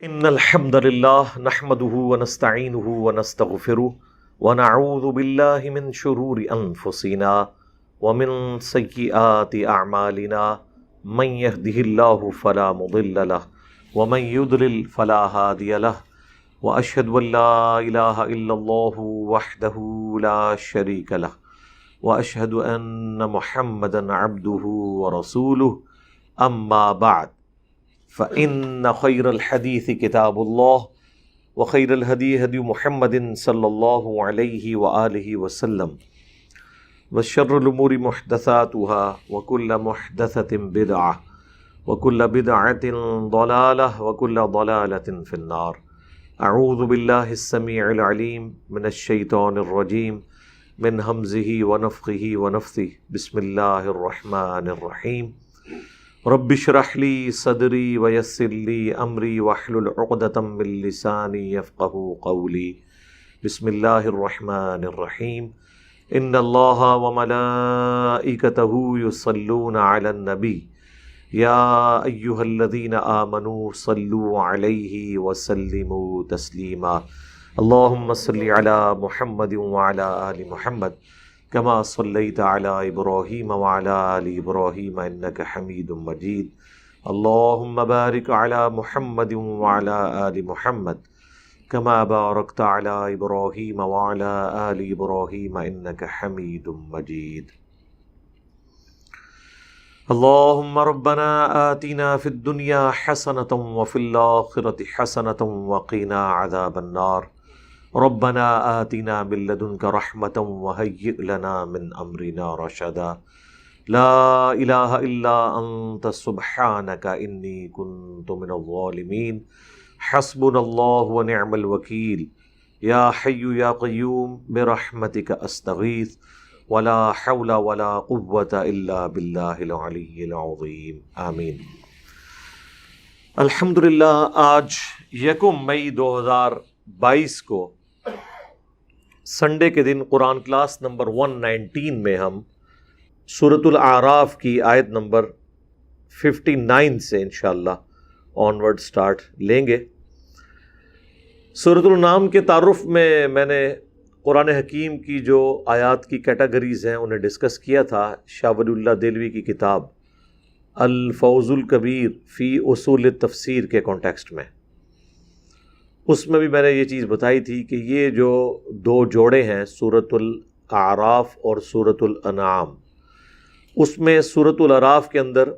ان الحمد لله نحمده ونستعينه ونستغفره ونعوذ بالله من شرور انفسنا ومن سيئات اعمالنا من يهده الله فلا مضل له ومن يضلل فلا هادي له واشهد ان لا اله الا الله وحده لا شريك له واشهد ان محمدا عبده ورسوله اما بعد فإن خير الحديث كتاب الله وخير الهدي هدي محمد صلى الله عليه وآله وسلم وشر الأمور محدثاتها وكل محدثة بدعة وكل بدعة ضلالة وكل ضلالة في النار. أعوذ بالله السميع العليم من الشيطان الرجيم من همزه ونفخه ونفثه. بسم الله الرحمن الرحيم. رب اشرح لي صدري ويسر لي امري واحلل عقدة من لساني يفقهوا قولي. بسم الله الرحمن الرحيم. ان الله وملائكته يصلون على النبي يا ايها الذين آمنوا صلوا عليه وسلموا تسليما. اللهم صل على محمد وعلى آل محمد كما صليت على إبراهيم وعلى آل إبراهيم إنك حميد مجيد. اللهم بارك على محمد وعلى آل محمد كما باركت على إبراهيم وعلى آل إبراهيم إنك حميد مجيد. اللهم ربنا آتنا في الدنيا حسنة وفي الآخرة حسنة وقنا عذاب النار. ربنا آتنا من لدنك رحمة وهيئ لنا من أمرنا رشدا. لا إله إلا أنت سبحانك إني كنت من الظالمين. حسبنا الله ونعم الوكيل. يا حي يا قيوم برحمتك أستغيث ولا حول ولا قوة إلا بالله العلي العظيم. آمین. الحمدللہ آج 1 مئی 2022 کو سنڈے کے دن قرآن کلاس نمبر 119 میں ہم سورۃ الاعراف کی آیت نمبر 59 سے انشاءاللہ آنورڈ سٹارٹ لیں گے. سورۃ الانعام کے تعارف میں نے قرآن حکیم کی جو آیات کی کیٹیگریز ہیں انہیں ڈسکس کیا تھا شاہ ولی اللہ دہلوی کی کتاب الفوز الکبیر فی اصول التفسیر کے کانٹیکسٹ میں. اس میں بھی میں نے یہ چیز بتائی تھی کہ یہ جو 2 جوڑے ہیں سورۃ الاعراف اور سورۃ الانعام، اس میں سورۃ الاعراف کے اندر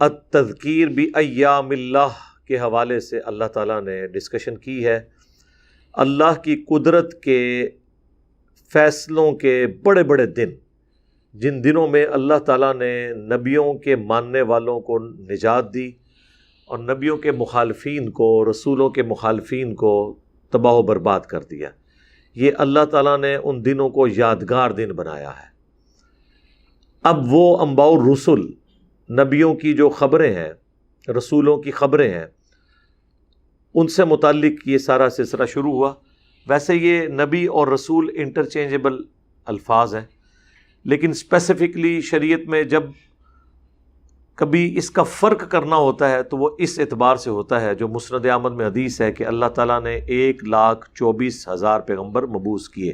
التذکیر بایام اللہ کے حوالے سے اللہ تعالیٰ نے ڈسکشن کی ہے. اللہ کی قدرت کے فیصلوں کے بڑے بڑے دن، جن دنوں میں اللہ تعالیٰ نے نبیوں کے ماننے والوں کو نجات دی اور نبیوں کے مخالفین کو، رسولوں کے مخالفین کو تباہ و برباد کر دیا. یہ اللہ تعالیٰ نے ان دنوں کو یادگار دن بنایا ہے. اب وہ انباء الرسل، نبیوں کی جو خبریں ہیں، رسولوں کی خبریں ہیں، ان سے متعلق یہ سارا سلسلہ شروع ہوا. ویسے یہ نبی اور رسول انٹرچینجبل الفاظ ہیں، لیکن اسپیسیفکلی شریعت میں جب کبھی اس کا فرق کرنا ہوتا ہے تو وہ اس اعتبار سے ہوتا ہے، جو مسند احمد میں حدیث ہے کہ اللہ تعالیٰ نے 1,24,000 پیغمبر مبعوث کیے،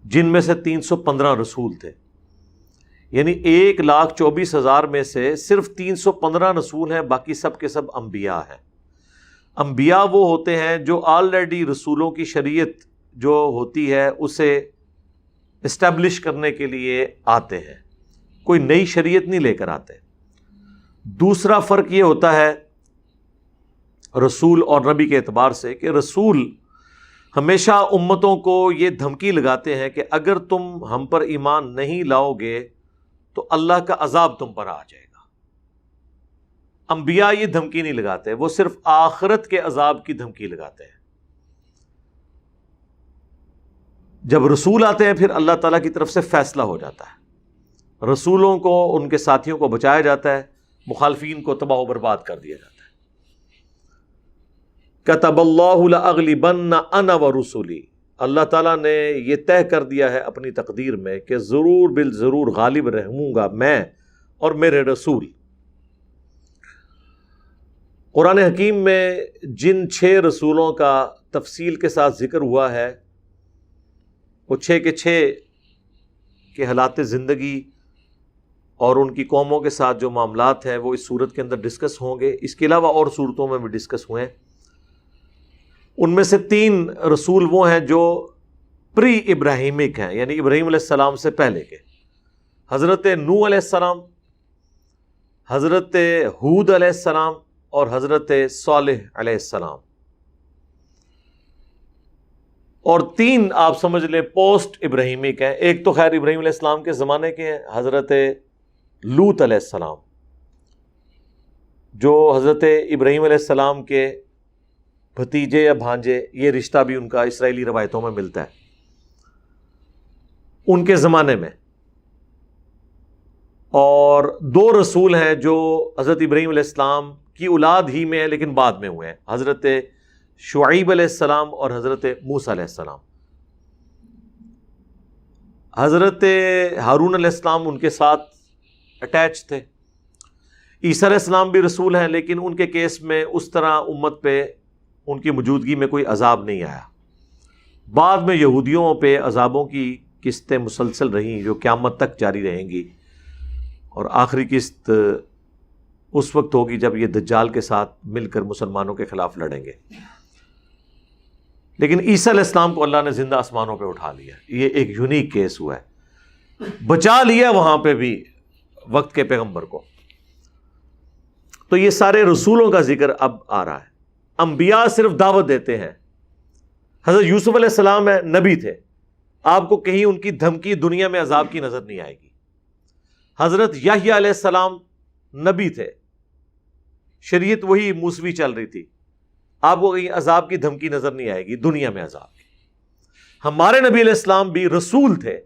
جن میں سے 315 رسول تھے. یعنی 1,24,000 میں سے صرف 315 رسول ہیں، باقی سب کے سب انبیاء ہیں. انبیاء وہ ہوتے ہیں جو آلریڈی رسولوں کی شریعت جو ہوتی ہے اسے اسٹیبلش کرنے کے لیے آتے ہیں، کوئی نئی شریعت نہیں لے کر آتے. دوسرا فرق یہ ہوتا ہے رسول اور نبی کے اعتبار سے کہ رسول ہمیشہ امتوں کو یہ دھمکی لگاتے ہیں کہ اگر تم ہم پر ایمان نہیں لاؤ گے تو اللہ کا عذاب تم پر آ جائے گا. انبیاء یہ دھمکی نہیں لگاتے، وہ صرف آخرت کے عذاب کی دھمکی لگاتے ہیں. جب رسول آتے ہیں پھر اللہ تعالیٰ کی طرف سے فیصلہ ہو جاتا ہے، رسولوں کو، ان کے ساتھیوں کو بچایا جاتا ہے، مخالفین کو تباہ و برباد کر دیا جاتا ہے. کتب اللہ لأغلبن انا ورسلی، اللہ تعالیٰ نے یہ طے کر دیا ہے اپنی تقدیر میں کہ ضرور بالضرور غالب رہوں گا میں اور میرے رسول. قرآن حکیم میں جن 6 رسولوں کا تفصیل کے ساتھ ذکر ہوا ہے وہ 6 کے 6 کے حالات زندگی اور ان کی قوموں کے ساتھ جو معاملات ہیں وہ اس صورت کے اندر ڈسکس ہوں گے. اس کے علاوہ اور صورتوں میں بھی ڈسکس ہوئے ہیں. ان میں سے 3 رسول وہ ہیں جو پری ابراہیمک ہیں، یعنی ابراہیم علیہ السلام سے پہلے کے. حضرت نوح علیہ السلام، حضرت ہود علیہ السلام اور حضرت صالح علیہ السلام. اور 3 آپ سمجھ لیں پوسٹ ابراہیمک ہیں. ایک تو خیر ابراہیم علیہ السلام کے زمانے کے ہیں، حضرت لوط علیہ السلام، جو حضرت ابراہیم علیہ السلام کے بھتیجے یا بھانجے، یہ رشتہ بھی ان کا اسرائیلی روایتوں میں ملتا ہے، ان کے زمانے میں. اور 2 رسول ہیں جو حضرت ابراہیم علیہ السلام کی اولاد ہی میں ہیں لیکن بعد میں ہوئے ہیں، حضرت شعیب علیہ السلام اور حضرت موسیٰ علیہ السلام. حضرت ہارون علیہ السلام ان کے ساتھ اٹیچ تھے. عیسیٰ علیہ السلام بھی رسول ہیں لیکن ان کے کیس میں اس طرح امت پہ ان کی موجودگی میں کوئی عذاب نہیں آیا. بعد میں یہودیوں پہ عذابوں کی قسطیں مسلسل رہیں جو قیامت تک جاری رہیں گی، اور آخری قسط اس وقت ہوگی جب یہ دجال کے ساتھ مل کر مسلمانوں کے خلاف لڑیں گے. لیکن عیسیٰ علیہ السلام کو اللہ نے زندہ آسمانوں پہ اٹھا لیا. یہ ایک یونیک کیس ہوا ہے، بچا لیا وہاں پہ بھی وقت کے پیغمبر کو. تو یہ سارے رسولوں کا ذکر اب آ رہا ہے. انبیاء صرف دعوت دیتے ہیں. حضرت یوسف علیہ السلام ہے، نبی تھے، آپ کو کہیں ان کی دھمکی دنیا میں عذاب کی نظر نہیں آئے گی. حضرت یحییٰ علیہ السلام نبی تھے، شریعت وہی موسوی چل رہی تھی، آپ کو کہیں عذاب کی دھمکی نظر نہیں آئے گی دنیا میں عذاب کی. ہمارے نبی علیہ السلام بھی رسول تھے،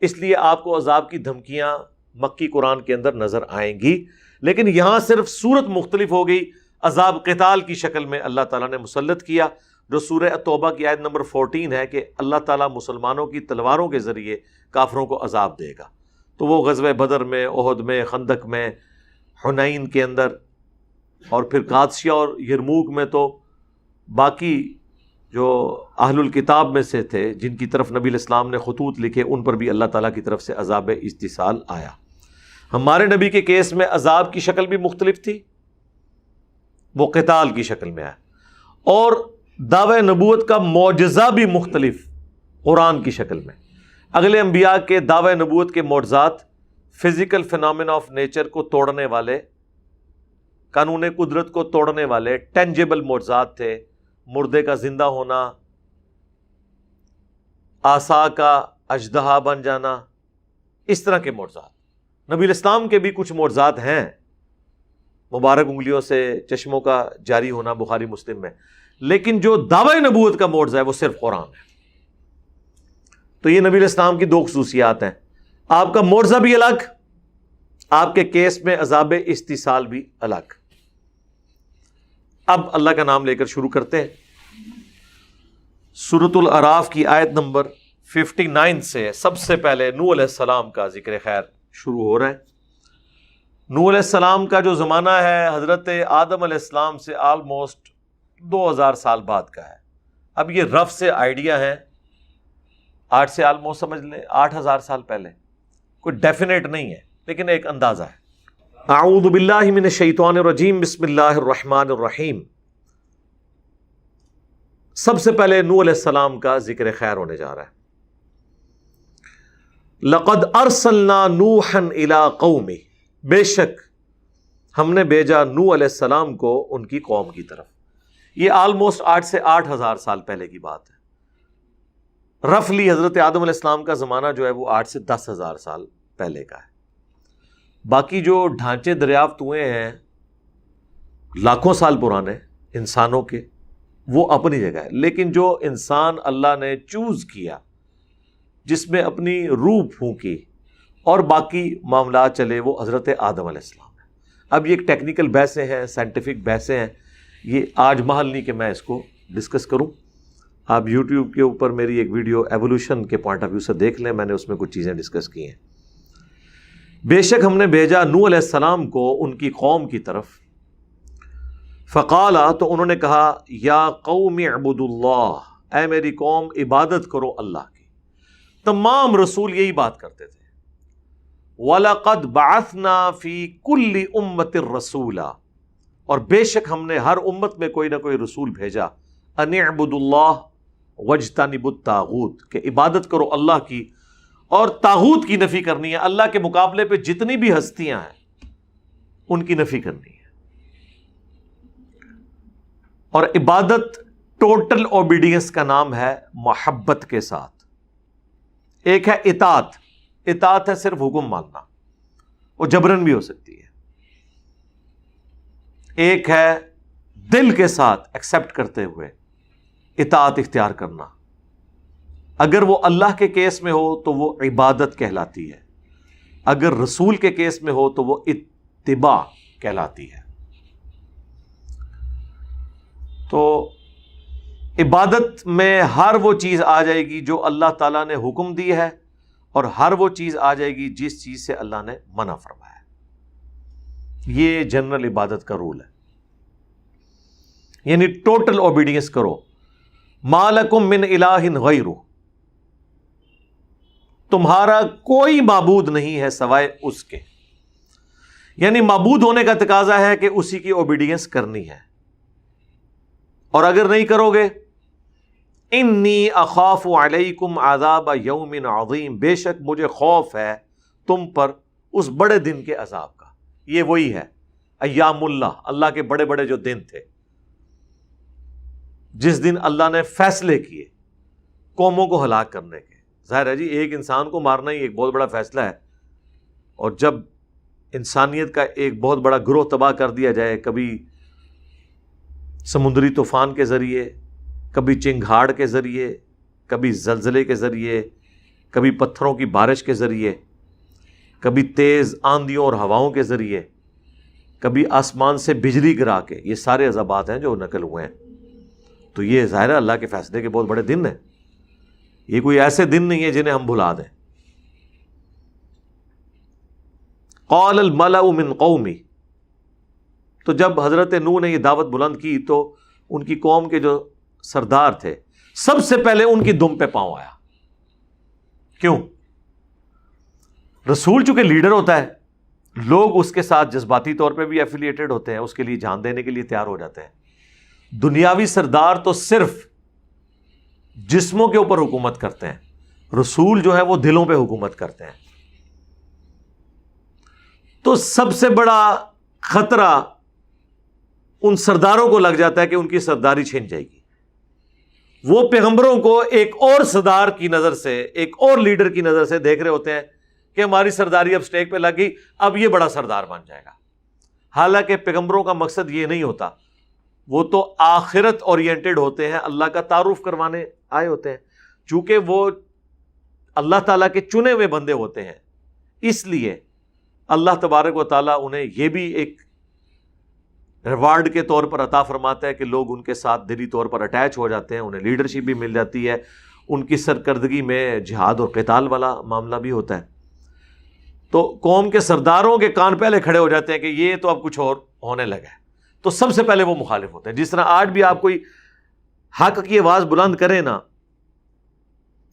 اس لیے آپ کو عذاب کی دھمکیاں مکی قرآن کے اندر نظر آئیں گی. لیکن یہاں صرف صورت مختلف ہو گئی. عذاب قتال کی شکل میں اللہ تعالیٰ نے مسلط کیا، جو سورہ توبہ کی آیت نمبر 14 ہے کہ اللہ تعالیٰ مسلمانوں کی تلواروں کے ذریعے کافروں کو عذاب دے گا. تو وہ غزوہ بدر میں، احد میں، خندق میں، حنین کے اندر، اور پھر قادسیہ اور یرموک میں تو باقی جو اہل الکتاب میں سے تھے جن کی طرف نبی علیہ السلام نے خطوط لکھے، ان پر بھی اللہ تعالیٰ کی طرف سے عذاب استحصال آیا. ہمارے نبی کے کیس میں عذاب کی شکل بھی مختلف تھی، وہ قتال کی شکل میں آیا، اور دعوی نبوت کا معجزہ بھی مختلف قرآن کی شکل میں. اگلے انبیاء کے دعوی نبوت کے معجزات فزیکل فینومینا آف نیچر کو توڑنے والے، قانون قدرت کو توڑنے والے ٹینجیبل معجزات تھے. مردے کا زندہ ہونا، عصا کا اژدہا بن جانا، اس طرح کے معجزات. نبی الاسلام کے بھی کچھ معجزات ہیں، مبارک انگلیوں سے چشموں کا جاری ہونا بخاری مسلم میں، لیکن جو دعوی نبوت کا معجزہ ہے وہ صرف قرآن ہے. تو یہ نبی الاسلام کی 2 خصوصیات ہیں. آپ کا معجزہ بھی الگ، آپ کے کیس میں عذاب استحصال بھی الگ. اب اللہ کا نام لے کر شروع کرتے ہیں. سورۃ الاعراف کی آیت نمبر 59 سے سب سے پہلے نوح علیہ السلام کا ذکر خیر شروع ہو رہا ہے. نوح علیہ السلام کا جو زمانہ ہے حضرت آدم علیہ السلام سے آلموسٹ 2000 سال بعد کا ہے. اب یہ رف سے آئیڈیا ہے، 8 سے آلموسٹ سمجھ لیں 8000 سال پہلے، کوئی ڈیفینیٹ نہیں ہے لیکن ایک اندازہ ہے. اعوذ باللہ من الشیطان الرجیم، بسم اللہ الرحمن الرحیم. سب سے پہلے نوح علیہ السلام کا ذکر خیر ہونے جا رہا ہے. لقد ارسلنا نوحا الی قومہ، بے شک ہم نے بھیجا نوح علیہ السلام کو ان کی قوم کی طرف. یہ آلموسٹ 8 سے 8000 سال پہلے کی بات ہے. رفلی حضرت آدم علیہ السلام کا زمانہ جو ہے وہ 8 سے 10,000 سال پہلے کا ہے. باقی جو ڈھانچے دریافت ہوئے ہیں لاکھوں سال پرانے انسانوں کے، وہ اپنی جگہ ہے. لیکن جو انسان اللہ نے چوز کیا، جس میں اپنی روح پھونکی اور باقی معاملات چلے، وہ حضرت آدم علیہ السلام ہے. اب یہ ایک ٹیکنیکل بحثیں ہیں، سائنٹیفک بحثیں ہیں، یہ آج محل نہیں کہ میں اس کو ڈسکس کروں. آپ یوٹیوب کے اوپر میری ایک ویڈیو ایوولوشن کے پوائنٹ آف ویو سے دیکھ لیں، میں نے اس میں کچھ چیزیں ڈسکس کی ہیں. بے شک ہم نے بھیجا نوح علیہ السلام کو ان کی قوم کی طرف، فقالا، تو انہوں نے کہا یا قوم اعبدوا اللہ، اے میری قوم عبادت کرو اللہ کی۔ تمام رسول یہی بات کرتے تھے۔ وَلَقَدْ بَعَثْنَا فِي كُلِّ أُمَّةٍ رَسُولًا، اور بے شک ہم نے ہر امت میں کوئی نہ کوئی رسول بھیجا، ان اعبدوا اللہ واجتنبوا الطاغوت، کہ عبادت کرو اللہ کی اور طاغوت کی نفی کرنی ہے، اللہ کے مقابلے پہ جتنی بھی ہستیاں ہیں ان کی نفی کرنی ہے۔ اور عبادت ٹوٹل اوبیڈینس کا نام ہے محبت کے ساتھ۔ ایک ہے اطاعت، اطاعت ہے صرف حکم ماننا، وہ جبرن بھی ہو سکتی ہے۔ ایک ہے دل کے ساتھ ایکسپٹ کرتے ہوئے اطاعت اختیار کرنا، اگر وہ اللہ کے کیس میں ہو تو وہ عبادت کہلاتی ہے، اگر رسول کے کیس میں ہو تو وہ اتباع کہلاتی ہے۔ تو عبادت میں ہر وہ چیز آ جائے گی جو اللہ تعالیٰ نے حکم دی ہے، اور ہر وہ چیز آ جائے گی جس چیز سے اللہ نے منع فرمایا ہے۔ یہ جنرل عبادت کا رول ہے، یعنی ٹوٹل اوبیڈینس کرو۔ ما لکم من الہ غیرہ، تمہارا کوئی معبود نہیں ہے سوائے اس کے، یعنی معبود ہونے کا تقاضا ہے کہ اسی کی اوبیڈینس کرنی ہے، اور اگر نہیں کرو گے انی اخاف علیکم عذاب یوم عظیم، بے شک مجھے خوف ہے تم پر اس بڑے دن کے عذاب کا۔ یہ وہی ہے ایام اللہ، اللہ کے بڑے بڑے جو دن تھے، جس دن اللہ نے فیصلے کیے قوموں کو ہلاک کرنے کے۔ ظاہر ہے جی ایک انسان کو مارنا ہی ایک بہت بڑا فیصلہ ہے، اور جب انسانیت کا ایک بہت بڑا گروہ تباہ کر دیا جائے، کبھی سمندری طوفان کے ذریعے، کبھی چنگھاڑ کے ذریعے، کبھی زلزلے کے ذریعے، کبھی پتھروں کی بارش کے ذریعے، کبھی تیز آندھیوں اور ہواؤں کے ذریعے، کبھی آسمان سے بجلی گرا کے، یہ سارے عذابات ہیں جو نقل ہوئے ہیں۔ تو یہ ظاہر ہے اللہ کے فیصلے کے بہت بڑے دن ہیں، یہ کوئی ایسے دن نہیں ہے جنہیں ہم بھلا دیں۔ قال الملأ من قومی، تو جب حضرت نوح نے یہ دعوت بلند کی تو ان کی قوم کے جو سردار تھے، سب سے پہلے ان کی دم پہ پاؤں آیا۔ کیوں؟ رسول چونکہ لیڈر ہوتا ہے، لوگ اس کے ساتھ جذباتی طور پہ بھی ایفیلیٹڈ ہوتے ہیں، اس کے لیے جان دینے کے لیے تیار ہو جاتے ہیں۔ دنیاوی سردار تو صرف جسموں کے اوپر حکومت کرتے ہیں، رسول جو ہے وہ دلوں پہ حکومت کرتے ہیں۔ تو سب سے بڑا خطرہ ان سرداروں کو لگ جاتا ہے کہ ان کی سرداری چھن جائے گی۔ وہ پیغمبروں کو ایک اور سردار کی نظر سے، ایک اور لیڈر کی نظر سے دیکھ رہے ہوتے ہیں کہ ہماری سرداری اب سٹیک پہ لگ گئی، اب یہ بڑا سردار بن جائے گا۔ حالانکہ پیغمبروں کا مقصد یہ نہیں ہوتا، وہ تو آخرت اورینٹڈ ہوتے ہیں، اللہ کا تعارف کروانے آئے ہوتے ہیں۔ چونکہ وہ اللہ تعالیٰ کے چنے ہوئے بندے ہوتے ہیں، اس لیے اللہ تبارک و تعالیٰ انہیں یہ بھی ایک ریوارڈ کے طور پر عطا فرماتا ہے کہ لوگ ان کے ساتھ دلی طور پر اٹیچ ہو جاتے ہیں، انہیں لیڈرشپ بھی مل جاتی ہے، ان کی سرکردگی میں جہاد اور قتال والا معاملہ بھی ہوتا ہے۔ تو قوم کے سرداروں کے کان پہلے کھڑے ہو جاتے ہیں کہ یہ تو اب کچھ اور ہونے لگا ہے، تو سب سے پہلے وہ مخالف ہوتے ہیں۔ جس طرح آج بھی آپ کوئی حق کی آواز بلند کریں نا،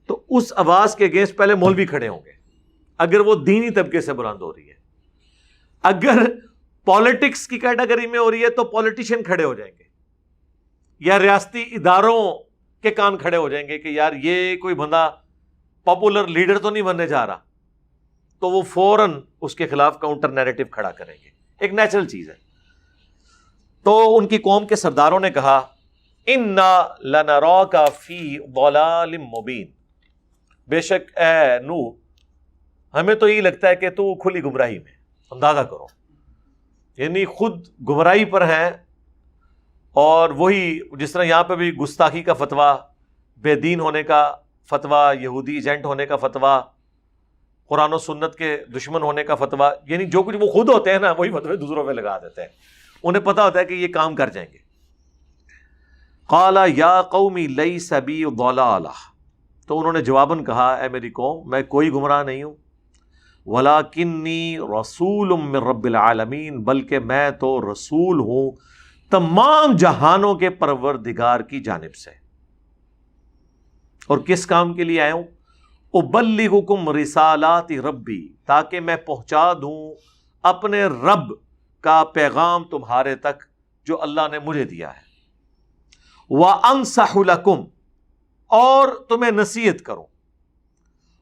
تو اس آواز کے اگینسٹ پہلے مولوی کھڑے ہوں گے، اگر وہ دینی طبقے سے بلند ہو رہی ہے۔ اگر پالیٹکس کی کیٹیگری میں ہو رہی ہے تو پولیٹیشین کھڑے ہو جائیں گے، یا ریاستی اداروں کے کان کھڑے ہو جائیں گے کہ یار یہ کوئی بندہ پاپولر لیڈر تو نہیں بننے جا رہا، تو وہ فوراً اس کے خلاف کاؤنٹر نیریٹو کھڑا کریں گے، ایک نیچرل چیز ہے۔ تو ان کی قوم کے سرداروں نے کہا اِنَّا لَنَرَاكَ فِي ضَلَالٍ مُبِينٍ، بے شک اے نوح ہمیں تو یہ لگتا ہے کہ تو کھلی گمراہی میں، اندازہ کرو، یعنی خود گمراہی پر ہیں، اور وہی جس طرح یہاں پہ بھی گستاخی کا فتویٰ، بے دین ہونے کا فتویٰ، یہودی ایجنٹ ہونے کا فتویٰ، قرآن و سنت کے دشمن ہونے کا فتویٰ، یعنی جو کچھ وہ خود ہوتے ہیں نا وہی فتوے دوسروں پہ لگا دیتے ہیں، انہیں پتہ ہوتا ہے کہ یہ کام کر جائیں گے۔ قال یا قومی لیس بی ضلالہ، تو انہوں نے جواباً کہا اے میری قوم میں کوئی گمراہ نہیں ہوں، وَلَكِنِّي رَسُولٌ مِّن رَّبِّ الْعَالَمِينَ، بلکہ میں تو رسول ہوں تمام جہانوں کے پروردگار کی جانب سے. اور کس کام کے لیے آیا ہوں؟ ابلغکم رسالات ربی، تاکہ میں پہنچا دوں اپنے رب کا پیغام تمہارے تک جو اللہ نے مجھے دیا ہے. وَأَنصَحُ لَكُمْ، اور تمہیں نصیحت کروں.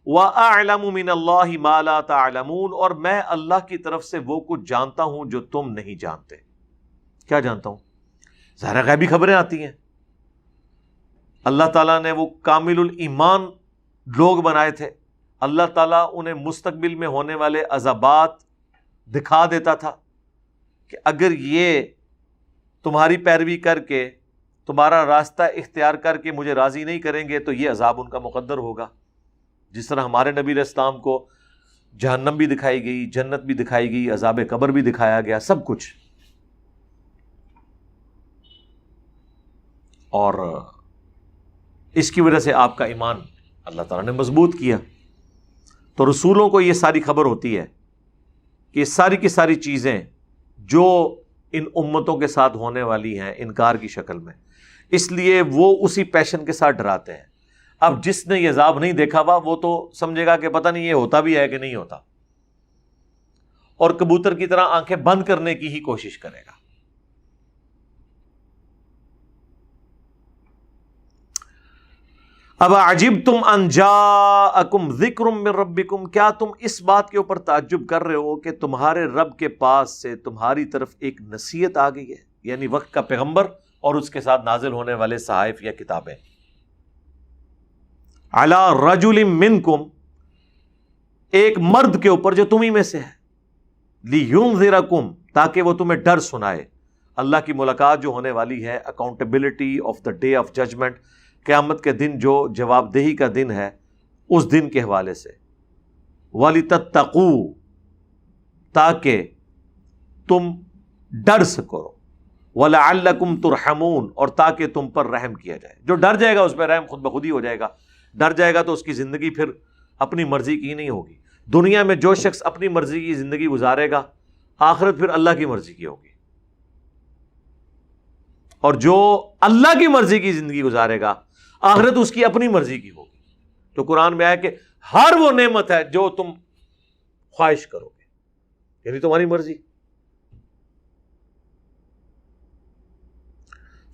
وَأَعْلَمُ مِنَ اللَّهِ مَا لَا تَعْلَمُونَ، اور میں اللہ کی طرف سے وہ کچھ جانتا ہوں جو تم نہیں جانتے. کیا جانتا ہوں؟ ظاہر غیبی خبریں آتی ہیں. اللہ تعالیٰ نے وہ کامل الایمان لوگ بنائے تھے. اللہ تعالیٰ انہیں مستقبل میں ہونے والے عذابات دکھا دیتا تھا کہ اگر یہ تمہاری پیروی کر کے تمہارا راستہ اختیار کر کے مجھے راضی نہیں کریں گے تو یہ عذاب ان کا مقدر ہوگا. جس طرح ہمارے نبی علیہ السلام کو جہنم بھی دکھائی گئی، جنت بھی دکھائی گئی، عذاب قبر بھی دکھایا گیا، سب کچھ. اور اس کی وجہ سے آپ کا ایمان اللہ تعالیٰ نے مضبوط کیا. تو رسولوں کو یہ ساری خبر ہوتی ہے کہ ساری کی ساری چیزیں جو ان امتوں کے ساتھ ہونے والی ہیں انکار کی شکل میں، اس لیے وہ اسی پیشن کے ساتھ ڈراتے ہیں. اب جس نے یہ عذاب نہیں دیکھا ہوا وہ تو سمجھے گا کہ پتہ نہیں یہ ہوتا بھی ہے کہ نہیں ہوتا، اور کبوتر کی طرح آنکھیں بند کرنے کی ہی کوشش کرے گا. اب عجبتم ان جاءکم ذکر من ربکم، کیا تم اس بات کے اوپر تعجب کر رہے ہو کہ تمہارے رب کے پاس سے تمہاری طرف ایک نصیحت آ گئی ہے، یعنی وقت کا پیغمبر اور اس کے ساتھ نازل ہونے والے صحائف یا کتابیں. علی رجل منکم، ایک مرد کے اوپر جو تمہیں میں سے ہے. لینذرکم، تاکہ وہ تمہیں ڈر سنائے. اللہ کی ملاقات جو ہونے والی ہے، accountability of the day of judgment, قیامت کے دن جو جواب دہی کا دن ہے، اس دن کے حوالے سے. وَلِتَتَّقُوا، تاکہ تم ڈر سکو. وَلَعَلَّكُمْ تُرْحَمُونَ، اور تاکہ تم پر رحم کیا جائے. جو ڈر جائے گا اس پہ رحم خود بخود ہی ہو جائے گا. ڈر جائے گا تو اس کی زندگی پھر اپنی مرضی کی نہیں ہوگی. دنیا میں جو شخص اپنی مرضی کی زندگی گزارے گا، آخرت پھر اللہ کی مرضی کی ہوگی. اور جو اللہ کی مرضی کی زندگی گزارے گا، آخرت اس کی اپنی مرضی کی ہوگی. تو قرآن میں آیا کہ ہر وہ نعمت ہے جو تم خواہش کرو گے، یعنی تمہاری مرضی.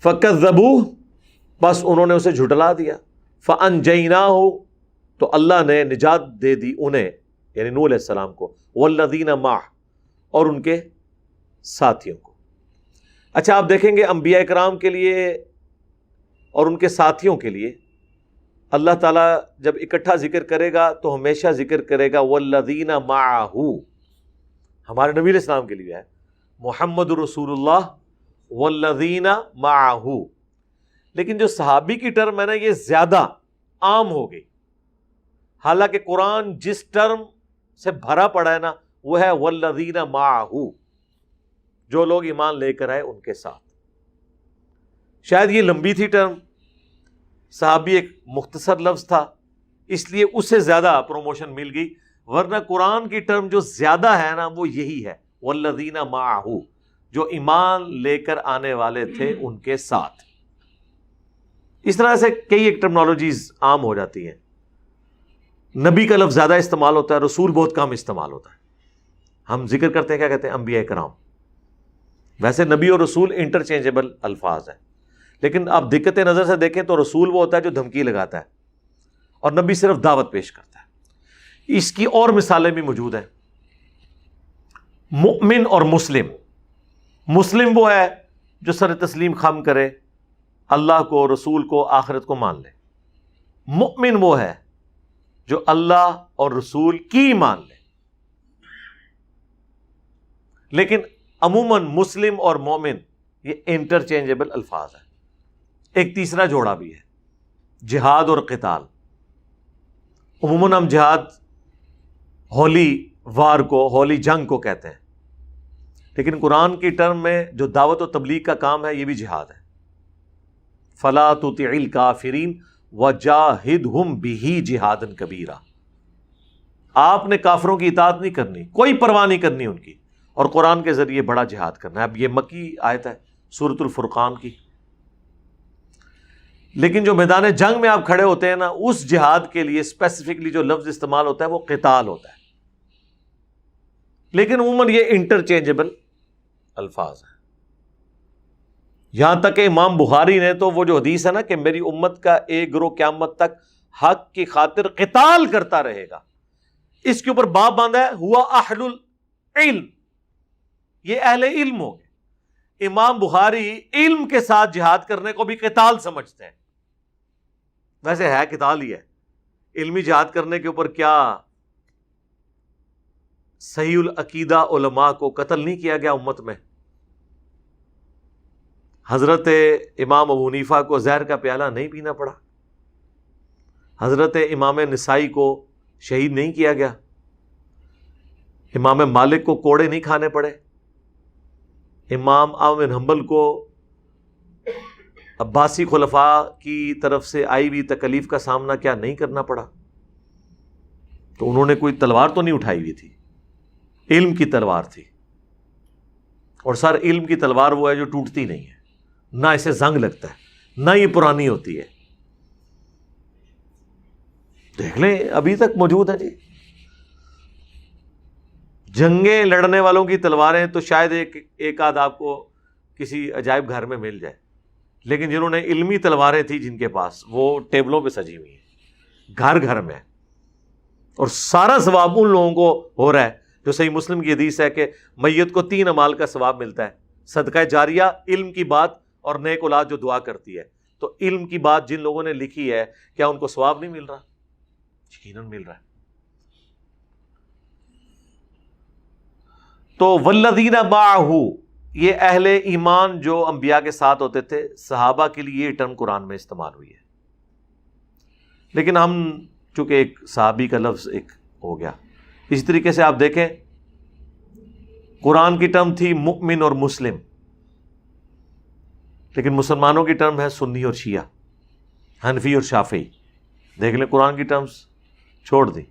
فَكَذَّبُوهُ، بس انہوں نے اسے جھٹلا دیا. فَأَنْجَيْنَاهُ، تو اللہ نے نجات دے دی انہیں، یعنی نوح علیہ السلام کو. وَالَّذِينَ مَعَهُ، اور ان کے ساتھیوں کو. اچھا آپ دیکھیں گے انبیاء کرام کے لیے اور ان کے ساتھیوں کے لیے اللہ تعالیٰ جب اکٹھا ذکر کرے گا تو ہمیشہ ذکر کرے گا وَالَّذِينَ مَعَهُ. ہمارے نبی علیہ السلام کے لیے ہے محمد رسول اللہ وَالَّذِينَ مَعَهُ. لیکن جو صحابی کی ٹرم ہے نا، یہ زیادہ عام ہو گئی. حالانکہ قرآن جس ٹرم سے بھرا پڑا ہے نا، وہ ہے وَالَّذِينَ مَعَهُ، جو لوگ ایمان لے کر آئے ان کے ساتھ. شاید یہ لمبی تھی ٹرم، صحابی ایک مختصر لفظ تھا، اس لیے اس سے زیادہ پروموشن مل گئی. ورنہ قرآن کی ٹرم جو زیادہ ہے نا وہ یہی ہے وَالَّذِينَ مَعَهُ، جو ایمان لے کر آنے والے تھے ان کے ساتھ. اس طرح سے کئی ایک ٹرمنالوجیز عام ہو جاتی ہیں. نبی کا لفظ زیادہ استعمال ہوتا ہے، رسول بہت کم استعمال ہوتا ہے. ہم ذکر کرتے ہیں، کیا کہتے ہیں؟ انبیاء کرام. ویسے نبی اور رسول انٹرچینجبل الفاظ ہیں، لیکن آپ دقت نظر سے دیکھیں تو رسول وہ ہوتا ہے جو دھمکی لگاتا ہے، اور نبی صرف دعوت پیش کرتا ہے. اس کی اور مثالیں بھی موجود ہیں. مؤمن اور مسلم. مسلم وہ ہے جو سر تسلیم خم کرے، اللہ کو، رسول کو، آخرت کو مان لے. مؤمن وہ ہے جو اللہ اور رسول کی مان لے. لیکن عموماً مسلم اور مومن یہ انٹرچینجبل الفاظ ہیں. ایک تیسرا جوڑا بھی ہے، جہاد اور قتال. عموماً ہم جہاد ہولی وار کو، ہولی جنگ کو کہتے ہیں، لیکن قرآن کی ٹرم میں جو دعوت و تبلیغ کا کام ہے یہ بھی جہاد ہے. فَلَا تُطِعِ الْكَافِرِينَ وَجَاهِدْهُمْ بِهِ جِهَادًا كَبِيرًا. آپ نے کافروں کی اطاعت نہیں کرنی، کوئی پرواہ نہیں کرنی ان کی، اور قرآن کے ذریعے بڑا جہاد کرنا ہے. اب یہ مکی آیت ہے، سورۃ الفرقان کی. لیکن جو میدان جنگ میں آپ کھڑے ہوتے ہیں نا، اس جہاد کے لیے اسپیسیفکلی جو لفظ استعمال ہوتا ہے وہ قتال ہوتا ہے، لیکن عموماً یہ انٹرچینجبل الفاظ ہیں. یہاں تک کہ امام بخاری نے تو وہ جو حدیث ہے نا کہ میری امت کا ایک گروہ قیامت تک حق کی خاطر قتال کرتا رہے گا، اس کے اوپر باب باندھا ہے ہوا اہل العلم، یہ اہل علم ہو گئے. امام بخاری علم کے ساتھ جہاد کرنے کو بھی قتال سمجھتے ہیں. ویسے ہے قتال ہی ہے، علمی جہاد کرنے کے اوپر کیا صحیح العقیدہ علماء کو قتل نہیں کیا گیا امت میں؟ حضرت امام ابو حنیفہ کو زہر کا پیالہ نہیں پینا پڑا، حضرت امام نسائی کو شہید نہیں کیا گیا، امام مالک کو کوڑے نہیں کھانے پڑے، امام احمد بن حنبل کو عباسی خلفاء کی طرف سے آئی ہوئی تکلیف کا سامنا کیا نہیں کرنا پڑا؟ تو انہوں نے کوئی تلوار تو نہیں اٹھائی ہوئی تھی، علم کی تلوار تھی. اور سر علم کی تلوار وہ ہے جو ٹوٹتی نہیں ہے، نہ اسے زنگ لگتا ہے، نہ یہ پرانی ہوتی ہے. دیکھ لیں ابھی تک موجود ہے جی. جنگیں لڑنے والوں کی تلواریں تو شاید ایک آدھ آپ کو کسی عجائب گھر میں مل جائے، لیکن جنہوں نے علمی تلواریں تھیں جن کے پاس، وہ ٹیبلوں پہ سجی ہوئی ہیں گھر گھر میں. اور سارا ثواب ان لوگوں کو ہو رہا ہے جو صحیح مسلم کی حدیث ہے کہ میت کو 3 اعمال کا ثواب ملتا ہے: صدقہ جاریہ، علم کی بات، اور نیک اولاد جو دعا کرتی ہے. تو علم کی بات جن لوگوں نے لکھی ہے، کیا ان کو ثواب نہیں مل رہا؟ یقیناً مل رہا ہے. تو والذین معہ، یہ اہل ایمان جو انبیاء کے ساتھ ہوتے تھے، صحابہ کے لیے یہ ٹرم قرآن میں استعمال ہوئی ہے. لیکن ہم چونکہ ایک صحابی کا لفظ ایک ہو گیا، اسی طریقے سے آپ دیکھیں قرآن کی ٹرم تھی مؤمن اور مسلم، لیکن مسلمانوں کی ٹرم ہے سنی اور شیعہ، حنفی اور شافعی. دیکھ لیں قرآن کی ٹرمز چھوڑ دی.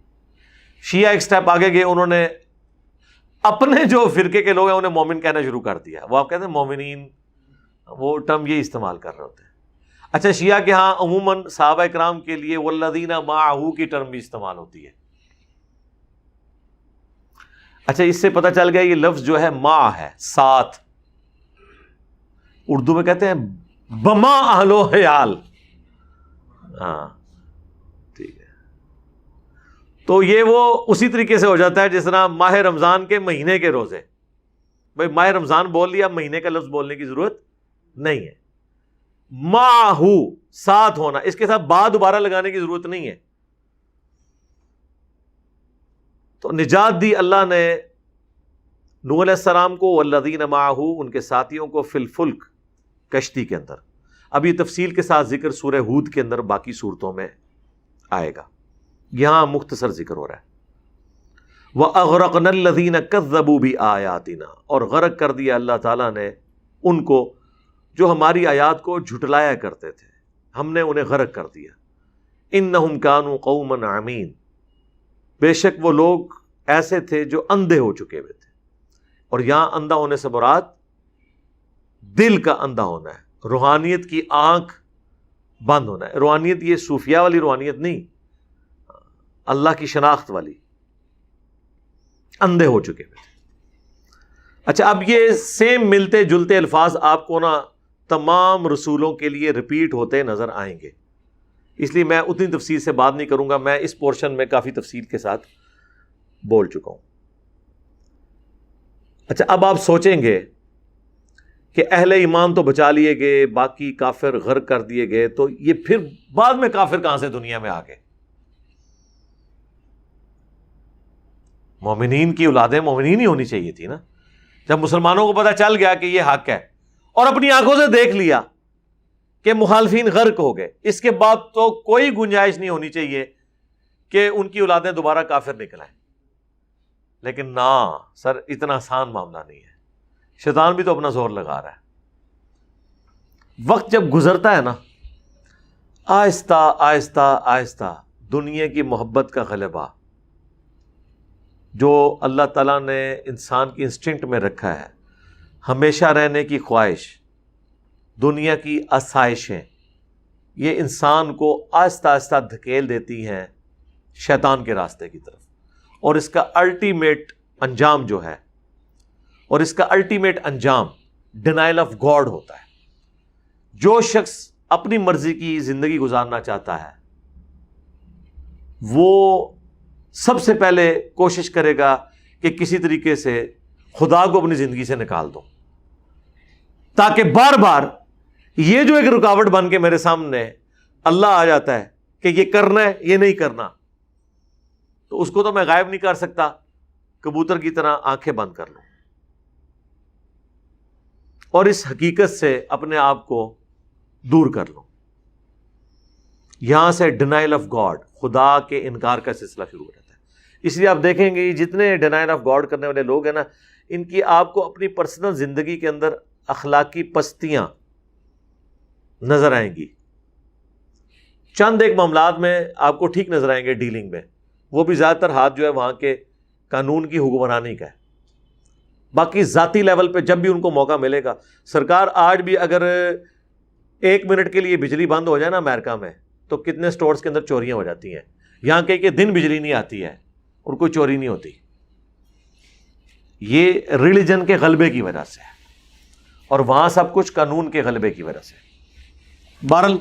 شیعہ ایک سٹیپ آگے گئے، انہوں نے اپنے جو فرقے کے لوگ ہیں انہیں مومن کہنا شروع کر دیا. وہ آپ کہتے ہیں مومنین، وہ ٹرم یہ استعمال کر رہے ہوتے ہیں. اچھا شیعہ کے ہاں عموماً صحابہ کرام کے لیے والذین معہ کی ٹرم بھی استعمال ہوتی ہے. اچھا اس سے پتہ چل گیا یہ لفظ جو ہے ما ہے، ساتھ. اردو میں کہتے ہیں بما اہل و حیال. ہاں ٹھیک ہے. تو یہ وہ اسی طریقے سے ہو جاتا ہے جس طرح ماہ رمضان کے مہینے کے روزے. بھائی ماہ رمضان بول لیا، مہینے کا لفظ بولنے کی ضرورت نہیں ہے. ماہو ساتھ ہونا، اس کے ساتھ با دوبارہ لگانے کی ضرورت نہیں ہے. تو نجات دی اللہ نے نوح علیہ السلام کو، والذین معہ ان کے ساتھیوں کو، فی الفلک کشتی کے اندر. اب یہ تفصیل کے ساتھ ذکر سورہ ہود کے اندر باقی صورتوں میں آئے گا، یہاں مختصر ذکر ہو رہا ہے. وَأَغْرَقْنَا الَّذِينَ كَذَّبُوا بِآيَاتِنَا، اور غرق کر دیا اللہ تعالیٰ نے ان کو جو ہماری آیات کو جھٹلایا کرتے تھے، ہم نے انہیں غرق کر دیا. إِنَّهُمْ كَانُوا قَوْمًا عَمِينَ، بے شک وہ لوگ ایسے تھے جو اندھے ہو چکے ہوئے تھے. اور یہاں اندھا ہونے سے مراد دل کا اندھا ہونا ہے، روحانیت کی آنکھ بند ہونا ہے. روحانیت یہ صوفیہ والی روحانیت نہیں، اللہ کی شناخت والی. اندھے ہو چکے ہوئے تھے. اچھا اب یہ سیم ملتے جلتے الفاظ آپ کو نا تمام رسولوں کے لیے ریپیٹ ہوتے نظر آئیں گے، اس لیے میں اتنی تفصیل سے بات نہیں کروں گا. میں اس پورشن میں کافی تفصیل کے ساتھ بول چکا ہوں. اچھا اب آپ سوچیں گے کہ اہل ایمان تو بچا لیے گئے، باقی کافر غرق کر دیے گئے، تو یہ پھر بعد میں کافر کہاں سے دنیا میں آ گئے؟ مومنین کی اولادیں مومنین ہی ہونی چاہیے تھی نا. جب مسلمانوں کو پتہ چل گیا کہ یہ حق ہے اور اپنی آنکھوں سے دیکھ لیا کہ مخالفین غرق ہو گئے، اس کے بعد تو کوئی گنجائش نہیں ہونی چاہیے کہ ان کی اولادیں دوبارہ کافر نکل آئیں. لیکن نہ سر، اتنا آسان معاملہ نہیں ہے. شیطان بھی تو اپنا زور لگا رہا ہے. وقت جب گزرتا ہے نا، آہستہ آہستہ آہستہ دنیا کی محبت کا غلبہ جو اللہ تعالیٰ نے انسان کی انسٹنکٹ میں رکھا ہے، ہمیشہ رہنے کی خواہش، دنیا کی آسائشیں یہ انسان کو آہستہ آہستہ دھکیل دیتی ہیں شیطان کے راستے کی طرف، اور اس کا الٹیمیٹ انجام جو ہے، اور اس کا الٹیمیٹ انجام ڈینائل آف گاڈ ہوتا ہے۔ جو شخص اپنی مرضی کی زندگی گزارنا چاہتا ہے وہ سب سے پہلے کوشش کرے گا کہ کسی طریقے سے خدا کو اپنی زندگی سے نکال دو، تاکہ بار بار یہ جو ایک رکاوٹ بن کے میرے سامنے اللہ آ جاتا ہے کہ یہ کرنا ہے یہ نہیں کرنا، تو اس کو تو میں غائب نہیں کر سکتا، کبوتر کی طرح آنکھیں بند کر لوں اور اس حقیقت سے اپنے آپ کو دور کر لوں۔ یہاں سے ڈینائل آف گاڈ، خدا کے انکار کا سلسلہ شروع ہو جاتا ہے۔ اس لیے آپ دیکھیں گے جتنے ڈینائل آف گاڈ کرنے والے لوگ ہیں نا، ان کی آپ کو اپنی پرسنل زندگی کے اندر اخلاقی پستیاں نظر آئیں گی۔ چند ایک معاملات میں آپ کو ٹھیک نظر آئیں گے ڈیلنگ میں، وہ بھی زیادہ تر ہاتھ جو ہے وہاں کے قانون کی حکمرانی کا ہے۔ باقی ذاتی لیول پہ جب بھی ان کو موقع ملے گا، سرکار آج بھی اگر 1 منٹ کے لیے بجلی بند ہو جائے نا امریکہ میں، تو کتنے سٹورز کے اندر چوریاں ہو جاتی ہیں۔ یہاں کہ دن بجلی نہیں آتی ہے اور کوئی چوری نہیں ہوتی، یہ ریلیجن کے غلبے کی وجہ سے ہے، اور وہاں سب کچھ قانون کے غلبے کی وجہ سے۔ بہرحال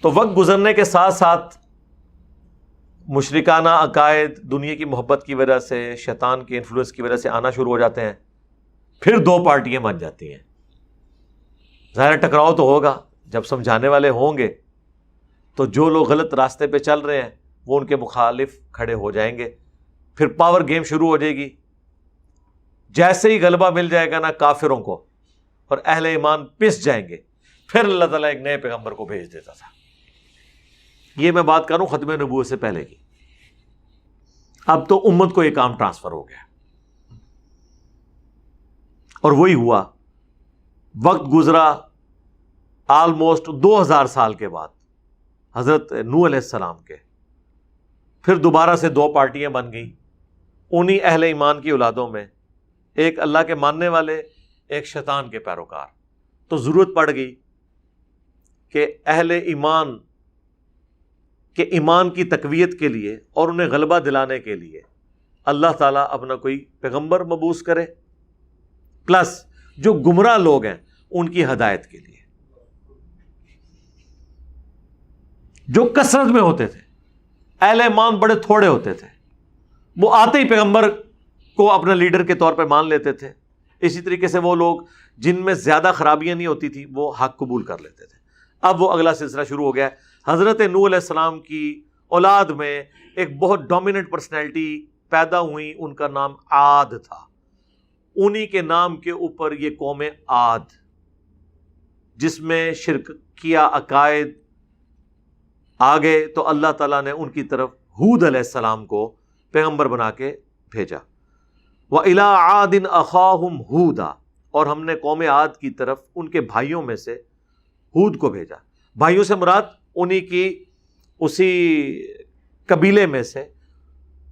تو وقت گزرنے کے ساتھ ساتھ مشرکانہ عقائد دنیا کی محبت کی وجہ سے، شیطان کے انفلوئنس کی وجہ سے آنا شروع ہو جاتے ہیں، پھر 2 پارٹیاں بن جاتی ہیں۔ ظاہر ٹکراؤ تو ہوگا، جب سمجھانے والے ہوں گے تو جو لوگ غلط راستے پہ چل رہے ہیں وہ ان کے مخالف کھڑے ہو جائیں گے، پھر پاور گیم شروع ہو جائے گی۔ جیسے ہی غلبہ مل جائے گا نا کافروں کو اور اہل ایمان پس جائیں گے، پھر اللہ تعالیٰ ایک نئے پیغمبر کو بھیج دیتا تھا۔ یہ میں بات کروں ختم نبوت سے پہلے کی۔ اب تو امت کو یہ کام ٹرانسفر ہو گیا، اور وہی ہوا۔ وقت گزرا آلموسٹ 2000 سال کے بعد حضرت نوح علیہ السلام کے، پھر دوبارہ سے 2 پارٹیاں بن گئیں انہی اہل ایمان کی اولادوں میں، ایک اللہ کے ماننے والے، ایک شیطان کے پیروکار۔ تو ضرورت پڑ گئی کہ اہل ایمان کے ایمان کی تقویت کے لیے اور انہیں غلبہ دلانے کے لیے اللہ تعالیٰ اپنا کوئی پیغمبر مبعوث کرے، پلس جو گمراہ لوگ ہیں ان کی ہدایت کے لیے۔ جو کثرت میں ہوتے تھے، اہل ایمان بڑے تھوڑے ہوتے تھے، وہ آتے ہی پیغمبر کو اپنا لیڈر کے طور پہ مان لیتے تھے۔ اسی طریقے سے وہ لوگ جن میں زیادہ خرابیاں نہیں ہوتی تھی وہ حق قبول کر لیتے تھے۔ اب وہ اگلا سلسلہ شروع ہو گیا ہے۔ حضرت نوح علیہ السلام کی اولاد میں ایک بہت ڈومیننٹ پرسنالٹی پیدا ہوئی، ان کا نام عاد تھا۔ انہی کے نام کے اوپر یہ قوم عاد، جس میں شرک کیا عقائد آ گئے، تو اللہ تعالیٰ نے ان کی طرف ہود علیہ السلام کو پیغمبر بنا کے بھیجا۔ وَإِلَىٰ عَادٍ أَخَاهُمْ هُودًا، اور ہم نے قوم عاد کی طرف ان کے بھائیوں میں سے ہود کو بھیجا۔ بھائیوں سے مراد انہی کی اسی قبیلے میں سے،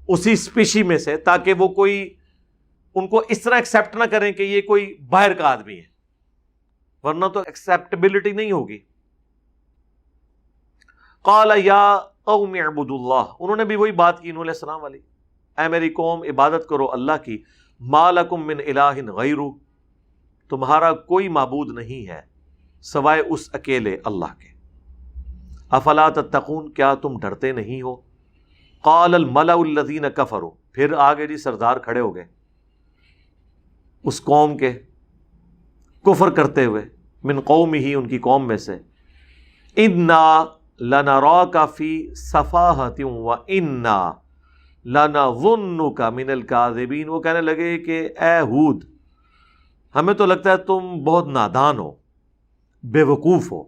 اسی اسپیشی میں سے، تاکہ وہ کوئی ان کو اس طرح ایکسیپٹ نہ کریں کہ یہ کوئی باہر کا آدمی ہے، ورنہ تو ایکسیپٹیبلٹی نہیں ہوگی۔ قال یا قوم اعبدوا اللہ، انہوں نے بھی وہی بات کی نوح علیہ السلام والی، اے میری قوم عبادت کرو اللہ کی، ما لکم من الہ غیرہ، تمہارا کوئی معبود نہیں ہے سوائے اس اکیلے اللہ کے، افلا تتقون، کیا تم ڈرتے نہیں ہو۔ قال الملأ الذین کفروا، پھر آگے جی سردار کھڑے ہو گئے اس قوم کے کفر کرتے ہوئے، من قومہ، ان کی قوم میں سے، انا لنراک فی صفاحۃ وانا لنظنک من الکاذبین، وہ کہنے لگے کہ اے ہود، ہمیں تو لگتا ہے تم بہت نادان ہو، بے وقوف ہو،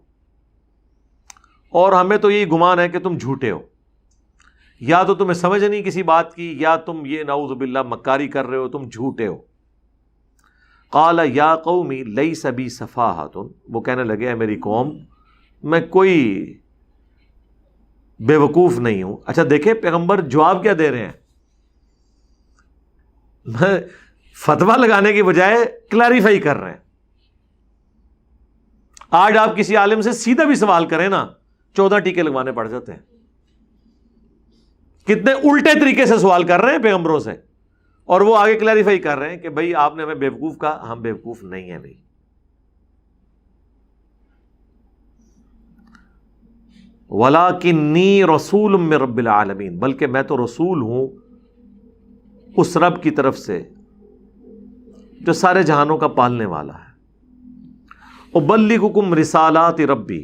اور ہمیں تو یہی گمان ہے کہ تم جھوٹے ہو، یا تو تمہیں سمجھ نہیں کسی بات کی، یا تم یہ نعوذ باللہ مکاری کر رہے ہو، تم جھوٹے ہو۔ قال یا قومی لیس بی صفاحۃ، وہ کہنے لگے اے میری قوم، میں کوئی بے وقوف نہیں ہوں۔ اچھا دیکھیں پیغمبر جواب کیا دے رہے ہیں، فتویٰ لگانے کی بجائے کلیریفائی کر رہے ہیں۔ آج آپ کسی عالم سے سیدھا بھی سوال کریں نا 14 ٹیکے لگوانے پڑ جاتے ہیں. کتنے الٹے طریقے سے سوال کر رہے ہیں پیغمبروں سے, اور وہ آگے کلیریفائی کر رہے ہیں کہ بھائی آپ نے ہمیں بیوقوف کہا, ہم بیوقوف نہیں ہیں بھائی. وَلَٰكِنِّي رَسُولٌ مِّن رَبِّ الْعَالَمِينَ, بلکہ میں تو رسول ہوں اس رب کی طرف سے جو سارے جہانوں کا پالنے والا ہے. اُبَلِّغُكُمْ رِسَالَاتِ رَبِّي,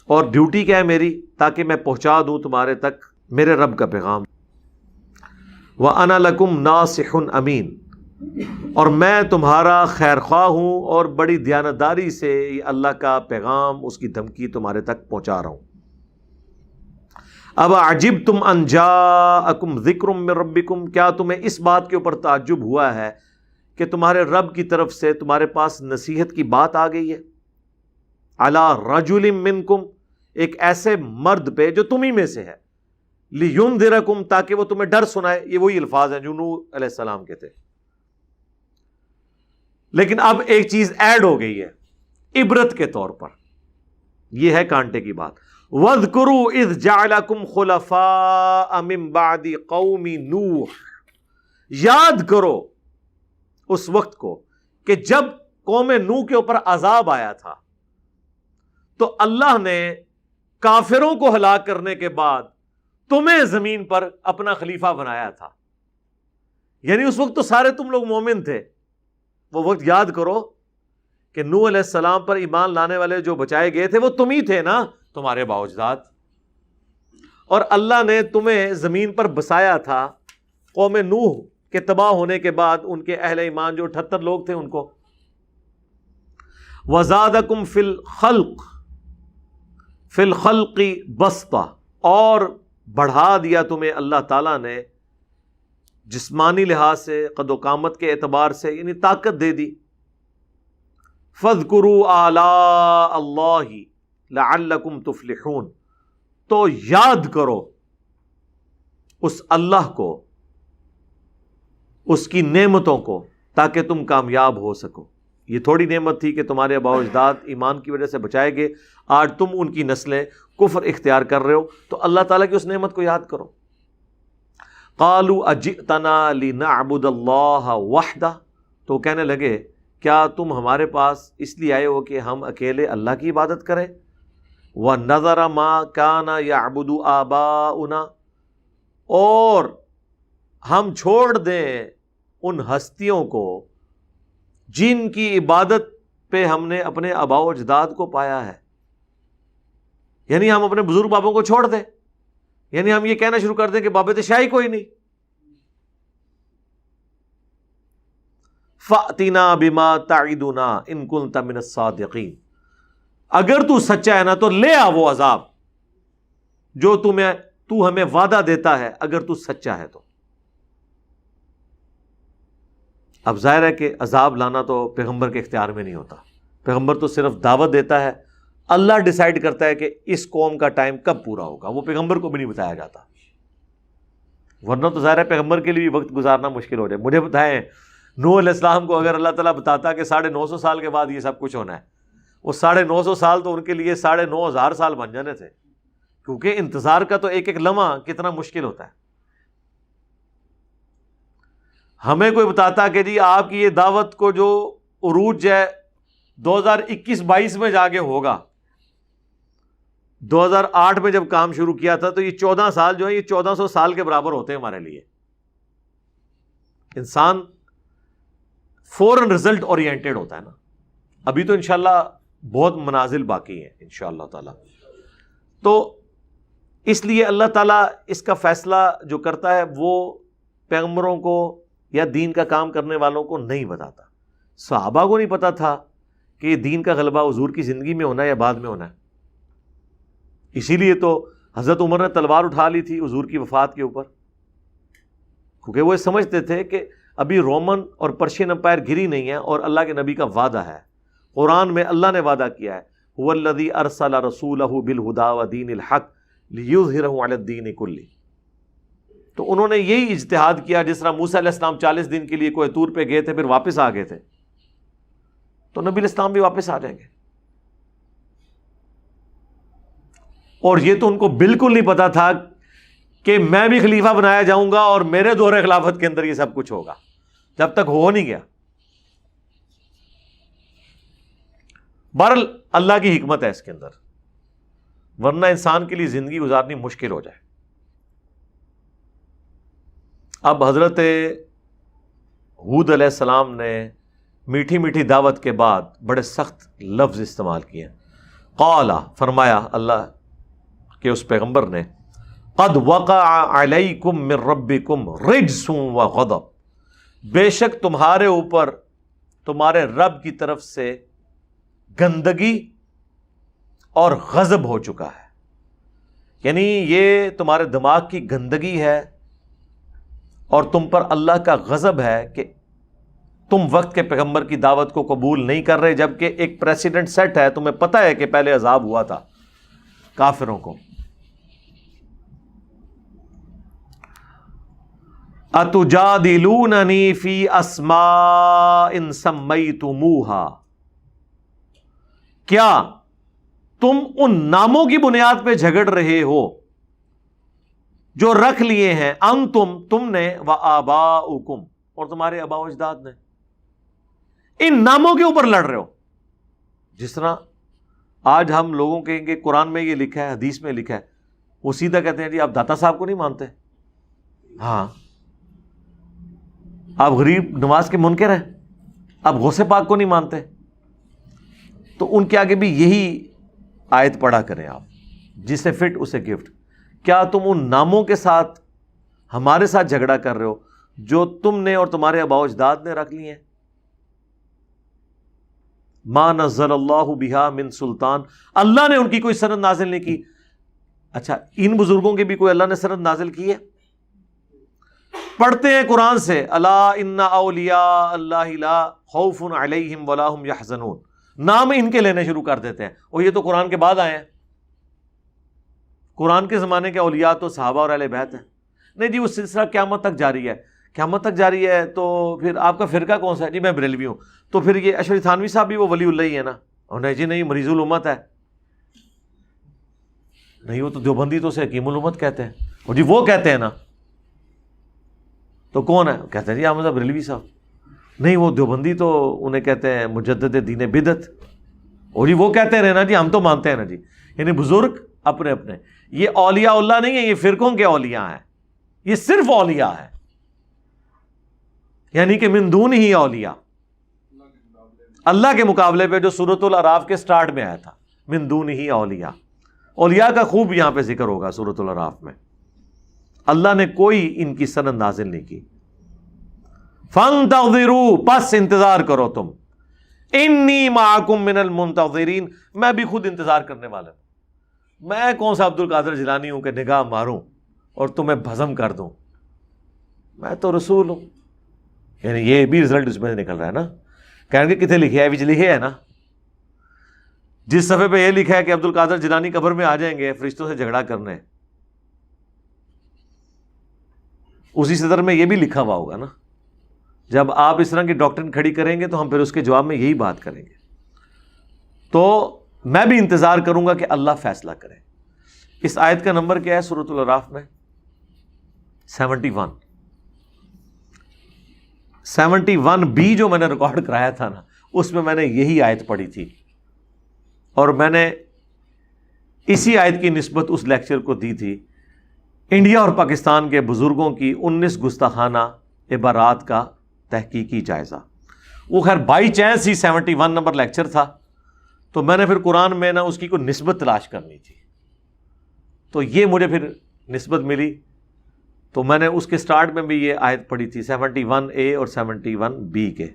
اور ڈیوٹی کیا ہے میری, تاکہ میں پہنچا دوں تمہارے تک میرے رب کا پیغام. وَأَنَا لَكُمْ نَاصِحٌ أَمِينٌ, اور میں تمہارا خیر خواہ ہوں اور بڑی دیانتداری سے اللہ کا پیغام, اس کی دھمکی تمہارے تک پہنچا رہا ہوں. اب عجبتم ان جاءکم ذکر من ربکم, کیا تمہیں اس بات کے اوپر تعجب ہوا ہے کہ تمہارے رب کی طرف سے تمہارے پاس نصیحت کی بات آ گئی ہے. علی رجل منکم, ایک ایسے مرد پہ جو تم ہی میں سے ہے. لینذرکم, تاکہ وہ تمہیں ڈر سنائے. یہ وہی الفاظ ہیں جو نوح علیہ السلام کے تھے, لیکن اب ایک چیز ایڈ ہو گئی ہے عبرت کے طور پر. یہ ہے کانٹے کی بات. وَاذْكُرُوا إِذْ جَعَلَكُمْ خُلَفَاءَ مِن بَعْدِ قَوْمِ نوح, یاد کرو اس وقت کو کہ جب قوم نوح کے اوپر عذاب آیا تھا تو اللہ نے کافروں کو ہلاک کرنے کے بعد تمہیں زمین پر اپنا خلیفہ بنایا تھا. یعنی اس وقت تو سارے تم لوگ مومن تھے. وہ وقت یاد کرو کہ نوح علیہ السلام پر ایمان لانے والے جو بچائے گئے تھے وہ تم ہی تھے نا, تمہارے باوجداد. اور اللہ نے تمہیں زمین پر بسایا تھا قوم نوح کے تباہ ہونے کے بعد ان کے اہل ایمان جو 78 لوگ تھے ان کو. وَزَادَكُمْ فِي الْخَلْقِ بَسْطَةً, اور بڑھا دیا تمہیں اللہ تعالیٰ نے جسمانی لحاظ سے, قد و قامت کے اعتبار سے, یعنی طاقت دے دی. فَاذْكُرُوا آلَاءَ اللَّهِ لَعَلَّكُمْ تُفْلِحُونَ, تو یاد کرو اس اللہ کو, اس کی نعمتوں کو, تاکہ تم کامیاب ہو سکو. یہ تھوڑی نعمت تھی کہ تمہارے آباء و اجداد ایمان کی وجہ سے بچائے گئے, آج تم ان کی نسلیں کفر اختیار کر رہے ہو, تو اللہ تعالیٰ کی اس نعمت کو یاد کرو. قالوا اجئتنا لنعبد اللہ وحدہ, تو کہنے لگے کیا تم ہمارے پاس اس لیے آئے ہو کہ ہم اکیلے اللہ کی عبادت کریں. وَنَذَرَ مَا كَانَ يَعْبُدُ آبَاؤُنَا, اور ہم چھوڑ دیں ان ہستیوں کو جن کی عبادت پہ ہم نے اپنے آباء و اجداد کو پایا ہے. یعنی ہم اپنے بزرگ بابوں کو چھوڑ دیں, یعنی ہم یہ کہنا شروع کر دیں کہ باب شاہی کوئی نہیں. فَأْتِنَا بِمَا تَعِدُنَا إِن كُنتَ مِنَ الصَّادِقِينَ, اگر تو سچا ہے نا تو لے آ وہ عذاب جو تو ہمیں وعدہ دیتا ہے, اگر تو سچا ہے تو. اب ظاہر ہے کہ عذاب لانا تو پیغمبر کے اختیار میں نہیں ہوتا, پیغمبر تو صرف دعوت دیتا ہے. اللہ ڈیسائیڈ کرتا ہے کہ اس قوم کا ٹائم کب پورا ہوگا, وہ پیغمبر کو بھی نہیں بتایا جاتا. ورنہ تو ظاہر ہے پیغمبر کے لیے بھی وقت گزارنا مشکل ہو جائے. مجھے بتائیں نوح علیہ السلام کو اگر اللہ تعالیٰ بتاتا کہ 950 سال کے بعد یہ سب کچھ ہونا ہے, وہ 950 سال تو ان کے لیے 9,500 سال بن جانے تھے, کیونکہ انتظار کا تو ایک ایک لمحہ کتنا مشکل ہوتا ہے. ہمیں کوئی بتاتا کہ جی آپ کی یہ دعوت کو جو عروج ہے 2021-22 میں جا کے ہوگا, 2008 میں جب کام شروع کیا تھا تو یہ 14 سال جو ہے یہ 1400 سال کے برابر ہوتے ہیں ہمارے لیے. انسان فوراً رزلٹ اورینٹیڈ ہوتا ہے نا. ابھی تو انشاءاللہ بہت منازل باقی ہیں انشاءاللہ تعالی. تو اس لیے اللہ تعالیٰ اس کا فیصلہ جو کرتا ہے وہ پیغمبروں کو یا دین کا کام کرنے والوں کو نہیں بتاتا. صحابہ کو نہیں پتا تھا کہ یہ دین کا غلبہ حضور کی زندگی میں ہونا ہے یا بعد میں ہونا ہے. اسی لیے تو حضرت عمر نے تلوار اٹھا لی تھی حضور کی وفات کے اوپر, کیونکہ وہ سمجھتے تھے کہ ابھی رومن اور پرشین امپائر گری نہیں ہے اور اللہ کے نبی کا وعدہ ہے. قرآن میں اللہ نے وعدہ کیا ہے هو الذی ارسل رسولہ بالہدی ودین الحق لیظہرہ علی الدین کلہ. تو انہوں نے یہی اجتہاد کیا جس طرح موسیٰ علیہ السلام 40 دن کے لیے کوہ طور پہ گئے تھے, پھر واپس آ گئے تھے, تو نبی علیہ السلام بھی واپس آ جائیں گے. اور یہ تو ان کو بالکل نہیں پتا تھا کہ میں بھی خلیفہ بنایا جاؤں گا اور میرے دور خلافت کے اندر یہ سب کچھ ہوگا، جب تک ہو نہیں گیا۔ بہرحال اللہ کی حکمت ہے اس کے اندر، ورنہ انسان کے لیے زندگی گزارنی مشکل ہو جائے۔ اب حضرت ہود علیہ السلام نے میٹھی میٹھی دعوت کے بعد بڑے سخت لفظ استعمال کیے۔ قال، فرمایا اللہ کہ اس پیغمبر نے، قد وقع علیکم من ربکم رجس وغضب، بے شک تمہارے اوپر تمہارے رب کی طرف سے گندگی اور غضب ہو چکا ہے، یعنی یہ تمہارے دماغ کی گندگی ہے اور تم پر اللہ کا غضب ہے کہ تم وقت کے پیغمبر کی دعوت کو قبول نہیں کر رہے، جبکہ ایک پریسیڈنٹ سیٹ ہے، تمہیں پتہ ہے کہ پہلے عذاب ہوا تھا کافروں کو۔ اتجادلوننی فی اسماء سمیتموها، کیا تم ان ناموں کی بنیاد پہ جھگڑ رہے ہو جو رکھ لیے ہیں تم نے وآباؤکم، اور تمہارے آباء و اجداد نے، ان ناموں کے اوپر لڑ رہے ہو۔ جس طرح آج ہم لوگوں کہیں گے قرآن میں یہ لکھا ہے، حدیث میں لکھا ہے، وہ سیدھا کہتے ہیں جی آپ داتا صاحب کو نہیں مانتے، ہاں آپ غریب نواز کے منکر ہیں، آپ غوث پاک کو نہیں مانتے، تو ان کے آگے بھی یہی آیت پڑھا کریں آپ، جسے فٹ اسے گفٹ۔ کیا تم ان ناموں کے ساتھ ہمارے ساتھ جھگڑا کر رہے ہو جو تم نے اور تمہارے آباء و اجداد نے رکھ لیے ہیں؟ ما نزل اللہ بہا من سلطان، اللہ نے ان کی کوئی سند نازل نہیں کی۔ اچھا، ان بزرگوں کی بھی کوئی اللہ نے سند نازل کی ہے؟ پڑھتے ہیں قرآن سے، الا ان اولیاء اللہ لا خوف علیہم ولا هم یحزنون، نام ان کے لینے شروع کر دیتے ہیں، اور یہ تو قرآن کے بعد آئے ہیں۔ قرآن کے زمانے کے اولیاء تو صحابہ اور اہل بیت ہیں۔ نہیں جی وہ سلسلہ قیامت تک جاری ہے، قیامت تک جاری ہے، تو پھر آپ کا فرقہ کون سا ہے؟ جی میں بریلوی ہوں، تو پھر یہ اشرف تھانوی صاحب بھی وہ ولی اللہ ہی ہے نا؟ اور نہیں جی نہیں، مریض الامت ہے، نہیں وہ تو دیوبندی تو اسے حکیم الامت کہتے ہیں، اور جی وہ کہتے ہیں نا، تو کون ہے؟ کہتے ہیں جی احمد بریلوی صاحب، نہیں وہ دیوبندی تو انہیں کہتے ہیں مجدد دین بدعت، اور جی وہ کہتے رہے نا جی ہم تو مانتے ہیں نا جی۔ یعنی بزرگ اپنے اپنے، یہ اولیاء اللہ نہیں ہے، یہ فرقوں کے اولیاء ہیں، یہ صرف اولیاء ہے، یعنی کہ من دون ہی اولیاء، اللہ کے مقابلے پہ جو سورۃ الاعراف کے سٹارٹ میں آیا تھا، من دون ہی اولیاء، اولیاء کا خوب یہاں پہ ذکر ہوگا سورۃ الاعراف میں۔ اللہ نے کوئی ان کی سند نازل نہیں کی۔ فانتظروا، پس انتظار کرو تم، انی معکم من المنتظرین، میں بھی خود انتظار کرنے والا ہوں۔ میں کون سا عبد القادر جیلانی ہوں کہ نگاہ ماروں اور تمہیں بھسم کر دوں، میں تو رسول ہوں۔ یعنی یہ بھی رزلٹ اس میں نکل رہا ہے نا، کہیں گے کتنے لکھے ہے؟ وچ لکھے ہے نا، جس صفحے پہ یہ لکھا ہے کہ عبد القادر جیلانی قبر میں آ جائیں گے فرشتوں سے جھگڑا کرنے، اسی صدر میں یہ بھی لکھا ہوا ہوگا نا۔ جب آپ اس طرح کی ڈاکٹرن کھڑی کریں گے تو ہم پھر اس کے جواب میں یہی بات کریں گے۔ تو میں بھی انتظار کروں گا کہ اللہ فیصلہ کرے۔ اس آیت کا نمبر کیا ہے سورۃ الاعراف میں؟ 71 71B جو میں نے ریکارڈ کرایا تھا نا، اس میں نے یہی آیت پڑھی تھی، اور میں نے اسی آیت کی نسبت اس لیکچر کو دی تھی، انڈیا اور پاکستان کے بزرگوں کی 19 گستاخانہ عبارات کا تحقیقی جائزہ۔ وہ خیر by chance he 71 number lecture تھا، تو میں نے پھر قرآن میں نا اس کی کوئی نسبت تلاش کرنی تھی، تو یہ مجھے پھر نسبت ملی، تو میں نے اس کے سٹارٹ میں بھی یہ آیت پڑھی تھی 71A اور 71B کے،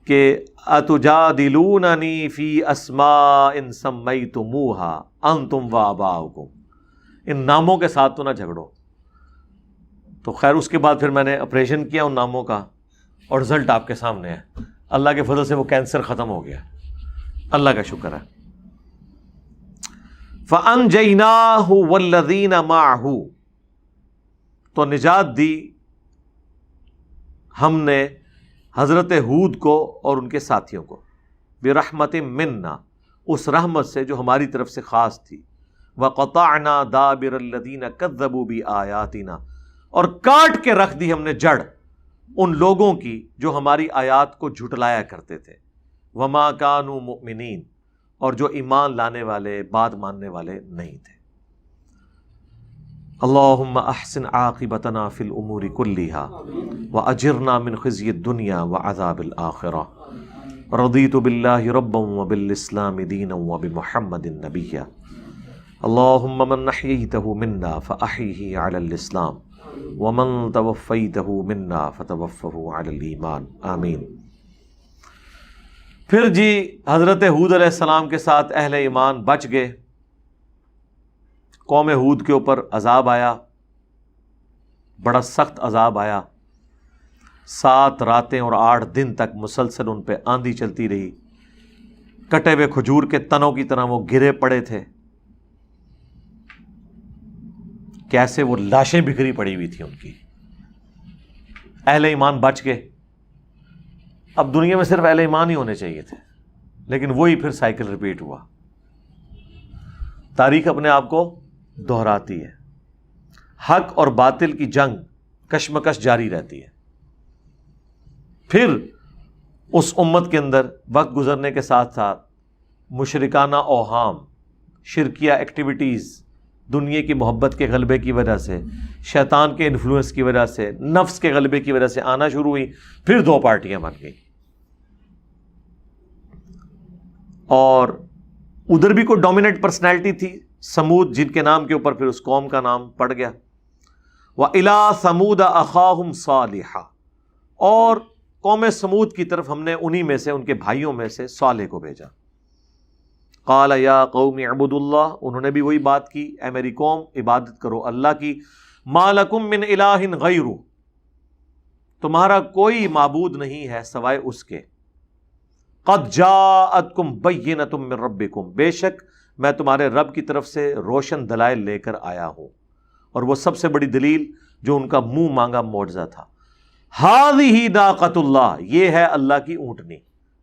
کہ اتجادلوننی فی اسماء سمیتموها انتم وآباؤکم، ان ناموں کے ساتھ تو نہ جھگڑو۔ تو خیر اس کے بعد پھر میں نے آپریشن کیا ان ناموں کا، اور رزلٹ آپ کے سامنے ہے، اللہ کے فضل سے وہ کینسر ختم ہو گیا، اللہ کا شکر ہے۔ فَأَنْجَيْنَاهُ وَالَّذِينَ مَعَهُ، تو نجات دی ہم نے حضرت ہود کو اور ان کے ساتھیوں کو، برحمت منا، اس رحمت سے جو ہماری طرف سے خاص تھی، وَقَطَعْنَا دَابِرَ الَّذِينَ كَذَّبُوا بِآيَاتِنَا، اور کاٹ کے رکھ دی ہم نے جڑ ان لوگوں کی جو ہماری آیات کو جھٹلایا کرتے تھے، وَمَا كَانُوا مُؤْمِنِينَ، اور جو ایمان لانے والے، بات ماننے والے نہیں تھے۔ اللہم احسن عاقبتنا فی الامور کلیہا واجرنا من خزی الدنیا وعذاب الآخرہ، رضیت باللہ ربا وبالاسلام دینا وبمحمد نبیا، اللہم من احییتہ منا فاحیہ علی الاسلام ومن توفیتہ منا فتوفہ علی الایمان، آمین۔ پھر جی حضرت ہود علیہ السلام کے ساتھ اہل ایمان بچ گئے، قوم ہود کے اوپر عذاب آیا، بڑا سخت عذاب آیا، 7 راتیں اور 8 دن تک مسلسل ان پہ آندھی چلتی رہی، کٹے ہوئے کھجور کے تنوں کی طرح وہ گرے پڑے تھے، کیسے وہ لاشیں بکھری پڑی ہوئی تھیں ان کی۔ اہل ایمان بچ گئے۔ اب دنیا میں صرف اہل ایمان ہی ہونے چاہیے تھے، لیکن وہی پھر سائیکل ریپیٹ ہوا۔ تاریخ اپنے آپ کو دہراتی ہے، حق اور باطل کی جنگ کشمکش جاری رہتی ہے۔ پھر اس امت کے اندر وقت گزرنے کے ساتھ ساتھ مشرکانہ اوہام، شرکیہ ایکٹیویٹیز، دنیا کی محبت کے غلبے کی وجہ سے، شیطان کے انفلوئنس کی وجہ سے، نفس کے غلبے کی وجہ سے آنا شروع ہوئی، پھر 2 پارٹیاں بن گئی، اور ادھر بھی کوئی ڈومیننٹ پرسنالٹی تھی، سمود، جن کے نام کے اوپر پھر اس قوم کا نام پڑ گیا۔ وَإِلَىٰ ثَمُودَ أَخَاهُمْ صَالِحًا، اور قوم سمود کی طرف ہم نے انہی میں سے، ان کے بھائیوں میں سے صالح کو بھیجا۔ قَالَ يَا قَوْمِ اعْبُدُوا اللَّهَ، انہوں نے بھی وہی بات کی، اے میری قوم عبادت کرو اللہ کی، مَا لَكُم مِّنْ إِلَٰهٍ غَيْرُهُ، تمہارا کوئی معبود نہیں ہے سوائے اس کے، قَدْ جَاءَتْكُمْ بَيِّنَةٌ مِّن رَبِّكُمْ، بے شک میں تمہارے رب کی طرف سے روشن دلائل لے کر آیا ہوں، اور وہ سب سے بڑی دلیل جو ان کا منہ مانگا معجزہ تھا۔ ہَذِهِ نَاقَةُ اللَّهِ، یہ ہے اللہ کی اونٹنی،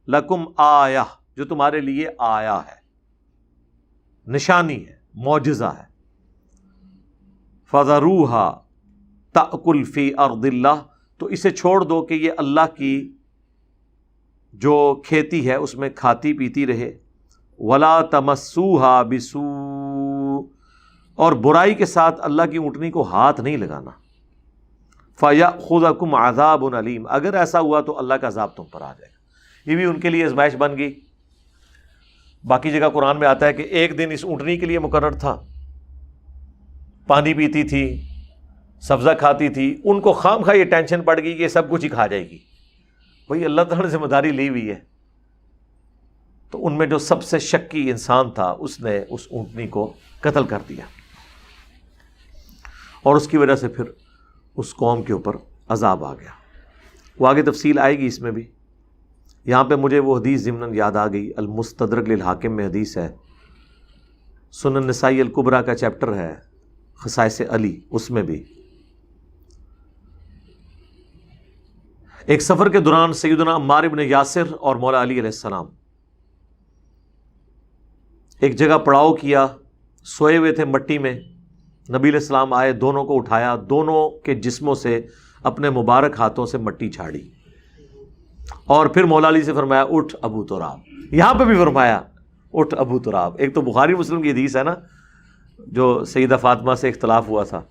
لَكُمْ آیہ، جو تمہارے لیے آیا ہے، نشانی ہے، معجزہ ہے۔ فَذَرُوهَا تَأْكُلْ فِي أَرْضِ اللَّهِ، تو اسے چھوڑ دو کہ یہ اللہ کی جو کھیتی ہے اس میں کھاتی پیتی رہے۔ وَلَا تَمَسُّوهَا بِسُوءٍ، اور برائی کے ساتھ اللہ کی اونٹنی کو ہاتھ نہیں لگانا۔ فَيَأْخُذَكُمْ عَذَابٌ أَلِيمٌ، اگر ایسا ہوا تو اللہ کا عذاب تم پر آ جائے گا۔ یہ بھی ان کے لیے آزمائش بن گئی۔ باقی جگہ قرآن میں آتا ہے کہ ایک دن اس اونٹنی کے لیے مقرر تھا، پانی پیتی تھی، سبزہ کھاتی تھی، ان کو خام خواہ یہ ٹینشن پڑ گئی کہ یہ سب کچھ ہی کھا جائے گی۔ بھئی اللہ تعالیٰ نے ذمہ داری لی ہوئی ہے، تو ان میں جو سب سے شکی انسان تھا اس نے اس اونٹنی کو قتل کر دیا، اور اس کی وجہ سے پھر اس قوم کے اوپر عذاب آ گیا۔ وہ آگے تفصیل آئے گی اس میں بھی۔ یہاں پہ مجھے وہ حدیث ضمناً یاد آ گئی، المستدرک للحاکم میں حدیث ہے، سنن نسائی الکبریٰ کا چیپٹر ہے خصائص علی، اس میں بھی ایک سفر کے دوران سیدنا عمار بن یاسر اور مولا علی علیہ السلام ایک جگہ پڑاؤ کیا، سوئے ہوئے تھے مٹی میں، نبی علیہ السلام آئے، دونوں کو اٹھایا، دونوں کے جسموں سے اپنے مبارک ہاتھوں سے مٹی جھاڑی، اور پھر مولا علی سے فرمایا اٹھ ابو تراب۔ یہاں پہ بھی فرمایا اٹھ ابو تراب۔ ایک تو بخاری مسلم کی حدیث ہے نا، جو سیدہ فاطمہ سے اختلاف ہوا تھا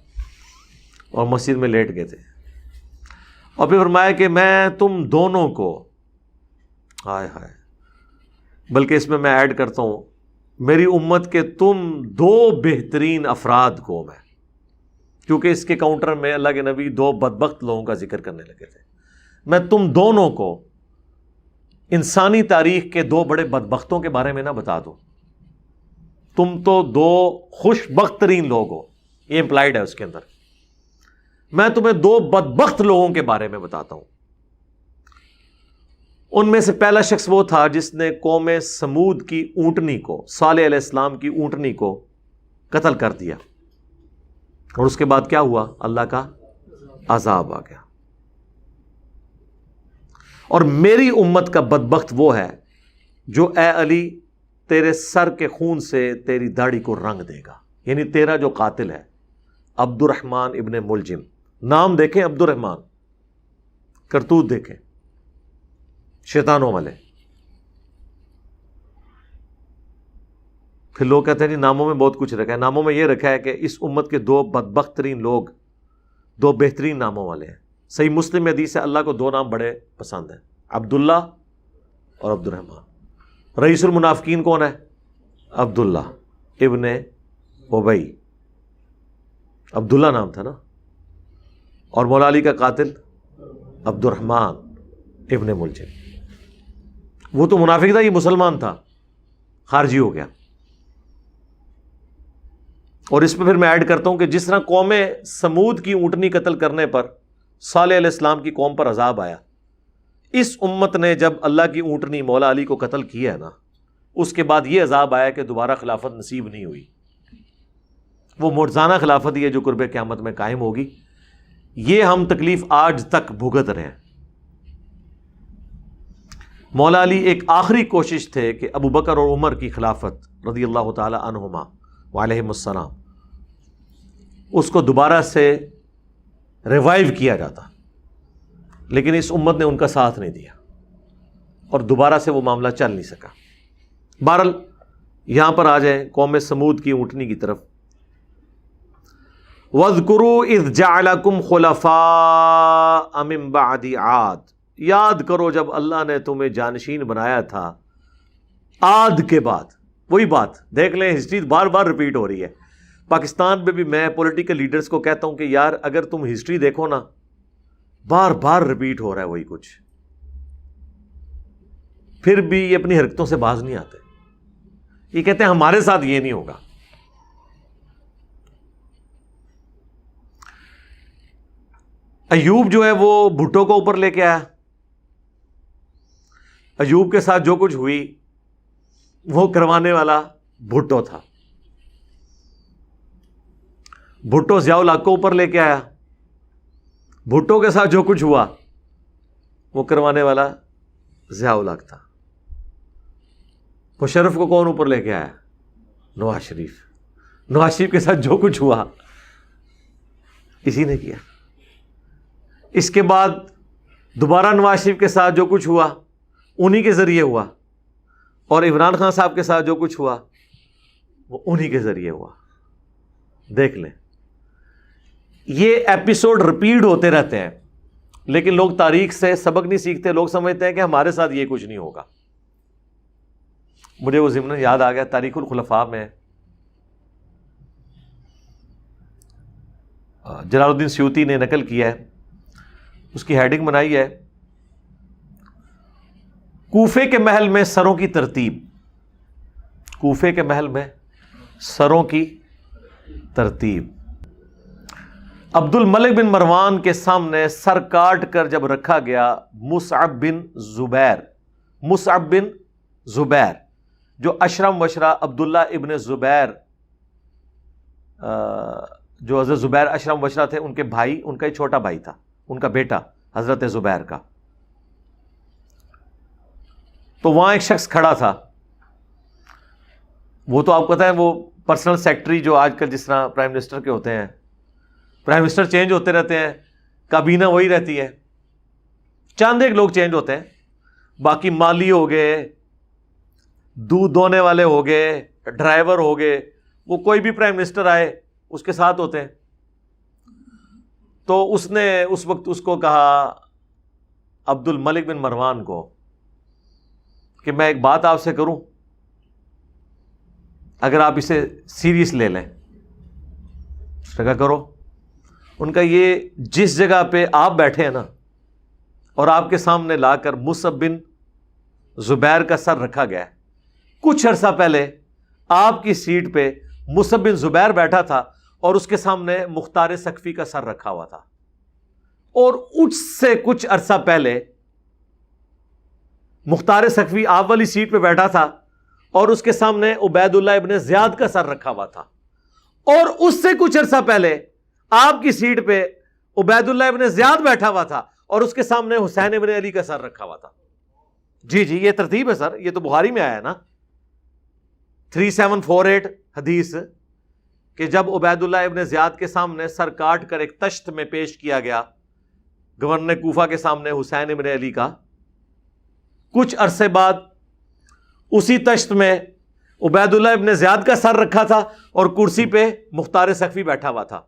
اور مسجد میں لیٹ گئے تھے، اور پھر فرمایا کہ میں تم دونوں کو، ہائے ہائے، بلکہ اس میں ایڈ کرتا ہوں میری امت کے تم 2 بہترین افراد کو، میں، کیونکہ اس کے کاؤنٹر میں اللہ کے نبی 2 بدبخت لوگوں کا ذکر کرنے لگے تھے، میں تم دونوں کو انسانی تاریخ کے 2 بڑے بدبختوں کے بارے میں نہ بتا دوں، تم تو 2 خوش بخت ترین لوگ ہو، یہ امپلائڈ ہے اس کے اندر، میں تمہیں 2 بدبخت لوگوں کے بارے میں بتاتا ہوں۔ ان میں سے پہلا شخص وہ تھا جس نے قوم سمود کی اونٹنی کو، صالح علیہ السلام کی اونٹنی کو قتل کر دیا، اور اس کے بعد کیا ہوا؟ اللہ کا عذاب آ گیا۔ اور میری امت کا بدبخت وہ ہے جو اے علی تیرے سر کے خون سے تیری داڑھی کو رنگ دے گا۔ یعنی تیرا جو قاتل ہے عبد الرحمن ابن ملجم، نام دیکھیں عبد الرحمن، کرتوت دیکھیں شیطانوں والے. پھر لوگ کہتے ہیں جی ناموں میں بہت کچھ رکھا ہے. ناموں میں یہ رکھا ہے کہ اس امت کے دو بدبخت ترین لوگ دو بہترین ناموں والے ہیں. صحیح مسلم میں حدیث ہے اللہ کو دو نام بڑے پسند ہیں، عبداللہ اور عبد الرحمن. رئیس المنافقین کون ہے؟ عبداللہ ابن ابی، عبداللہ نام تھا نا. اور مولا علی کا قاتل عبد الرحمن ابن ملجم. وہ تو منافق تھا، یہ مسلمان تھا، خارجی ہو گیا. اور اس پہ پھر میں ایڈ کرتا ہوں کہ جس طرح قوم سمود کی اونٹنی قتل کرنے پر صالح علیہ السلام کی قوم پر عذاب آیا، اس امت نے جب اللہ کی اونٹنی مولا علی کو قتل کیا ہے نا، اس کے بعد یہ عذاب آیا کہ دوبارہ خلافت نصیب نہیں ہوئی. وہ معجزانہ خلافت ہی ہے جو قرب قیامت میں قائم ہوگی. یہ ہم تکلیف آج تک بھگت رہے ہیں. مولا علی ایک آخری کوشش تھے کہ ابو بکر اور عمر کی خلافت رضی اللہ تعالی عنہما وعلیہم السلام اس کو دوبارہ سے ریوائیو کیا جاتا، لیکن اس امت نے ان کا ساتھ نہیں دیا اور دوبارہ سے وہ معاملہ چل نہیں سکا. بہرحال یہاں پر آ جائیں قوم سمود کی اونٹنی کی طرف. وَاذْكُرُوا إِذْ جَعَلَكُمْ خُلَفَاءَ مِن بَعْدِ عَاد، یاد کرو جب اللہ نے تمہیں جانشین بنایا تھا عاد کے بعد. وہی بات دیکھ لیں، ہسٹری بار بار ریپیٹ ہو رہی ہے. پاکستان میں بھی میں پولیٹیکل لیڈرز کو کہتا ہوں کہ یار اگر تم ہسٹری دیکھو نا، بار بار ریپیٹ ہو رہا ہے وہی کچھ، پھر بھی یہ اپنی حرکتوں سے باز نہیں آتے. یہ کہتے ہیں ہمارے ساتھ یہ نہیں ہوگا. ایوب جو ہے وہ بھٹو کو اوپر لے کے آیا. ایوب کے ساتھ جو کچھ ہوئی وہ کروانے والا بھٹو تھا. بھٹو ضیاء الحق کو اوپر لے کے آیا. بھٹو کے ساتھ جو کچھ ہوا وہ کروانے والا ضیاء الحق تھا. مشرف کو کون اوپر لے کے آیا؟ نواز شریف. نواز شریف کے ساتھ جو کچھ ہوا اسی نے کیا. اس کے بعد دوبارہ نواز شریف کے ساتھ جو کچھ ہوا انہی کے ذریعے ہوا، اور عمران خان صاحب کے ساتھ جو کچھ ہوا وہ انہی کے ذریعے ہوا. دیکھ لیں یہ ایپیسوڈ ریپیٹ ہوتے رہتے ہیں، لیکن لوگ تاریخ سے سبق نہیں سیکھتے. لوگ سمجھتے ہیں کہ ہمارے ساتھ یہ کچھ نہیں ہوگا. مجھے وہ ضمن یاد آ گیا، تاریخ الخلفاء میں جلال الدین سیوطی نے نقل کیا ہے، اس کی ہیڈنگ بنائی ہے کوفے کے محل میں سروں کی ترتیب. کوفے کے محل میں سروں کی ترتیب. عبد الملک بن مروان کے سامنے سر کاٹ کر جب رکھا گیا مصعب بن زبیر جو اشرم وشرا عبداللہ ابن زبیر جو حضرت زبیر اشرم وشرا تھے ان کے بھائی، ان کا ایک چھوٹا بھائی تھا، ان کا بیٹا حضرت زبیر کا. تو وہاں ایک شخص کھڑا تھا، وہ تو آپ کو پتہ ہے وہ پرسنل سیکرٹری جو آج کل جس طرح پرائم منسٹر کے ہوتے ہیں، پرائم منسٹر چینج ہوتے رہتے ہیں، کابینہ وہی رہتی ہے، چند ایک لوگ چینج ہوتے ہیں، باقی مالی ہو گئے، دودھ دونے والے ہو گئے، ڈرائیور ہو گئے، وہ کوئی بھی پرائم منسٹر آئے اس کے ساتھ ہوتے ہیں. تو اس نے اس وقت اس کو کہا عبد الملک بن مروان کو کہ میں ایک بات آپ سے کروں، اگر آپ اسے سیریس لے لیں. اس نے کہا کرو. ان کا یہ جس جگہ پہ آپ بیٹھے ہیں نا اور آپ کے سامنے لا کر مصعب بن زبیر کا سر رکھا گیا ہے، کچھ عرصہ پہلے آپ کی سیٹ پہ مصعب بن زبیر بیٹھا تھا اور اس کے سامنے مختار ثقفی کا سر رکھا ہوا تھا، اور اس سے کچھ عرصہ پہلے مختار ثقفی آپ والی سیٹ پہ بیٹھا تھا اور اس کے سامنے عبید اللہ ابن زیاد کا سر رکھا ہوا تھا، اور اس سے کچھ عرصہ پہلے آپ کی سیٹ پہ عبید اللہ ابن زیاد بیٹھا ہوا تھا اور اس کے سامنے حسین ابن علی کا سر رکھا ہوا تھا. جی یہ ترتیب ہے سر، یہ تو بخاری میں آیا ہے نا 3748 حدیث کہ جب عبید اللہ ابن زیاد کے سامنے سر کاٹ کر ایک تشت میں پیش کیا گیا گورنر کوفہ کے سامنے حسین ابن علی کا، کچھ عرصے بعد اسی تشت میں عبید اللہ ابن زیاد کا سر رکھا تھا اور کرسی پہ مختار ثقفی بیٹھا ہوا تھا.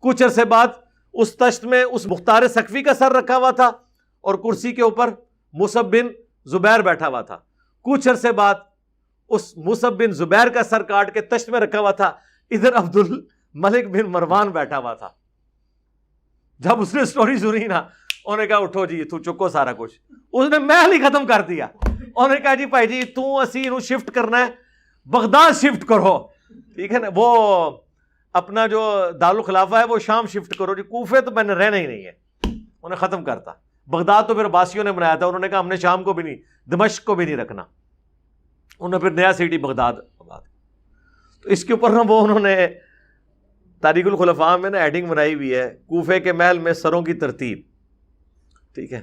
کچھ عرصے بعد اس تشت میں اس مختار ثقفی کا سر رکھا ہوا تھا اور کرسی کے اوپر مصعب بن زبیر بیٹھا ہوا تھا. کچھ عرصے بعد اس مصعب بن زبیر کا سر کاٹ کے تشت میں رکھا ہوا تھا، ادھر عبد الملک بن مروان بیٹھا ہوا تھا. جب اس نے سٹوری سنی نا، انہوں نے کہا اٹھو جی تو چکو سارا کچھ، اس نے محل ہی ختم کر دیا. انہوں نے کہا جی بھائی جی تو اسی انہوں شفٹ کرنا ہے، بغداد شفٹ کرو، ٹھیک ہے نا، وہ اپنا جو دارالخلافہ ہے وہ شام شفٹ کرو جی، کوفے تو میں نے رہنا ہی نہیں ہے. انہیں ختم کرتا. بغداد تو پھر عباسیوں نے بنایا تھا، انہوں نے کہا ہم نے شام کو بھی نہیں، دمشق کو بھی نہیں رکھنا. انہوں نے پھر نیا سٹی بغداد. تو اس کے اوپر نا وہ انہوں نے تاریخ الخلفاء میں نا ایڈنگ بنائی ہوئی ہے، کوفے کے محل میں سروں کی ترتیب. ٹھیک ہے،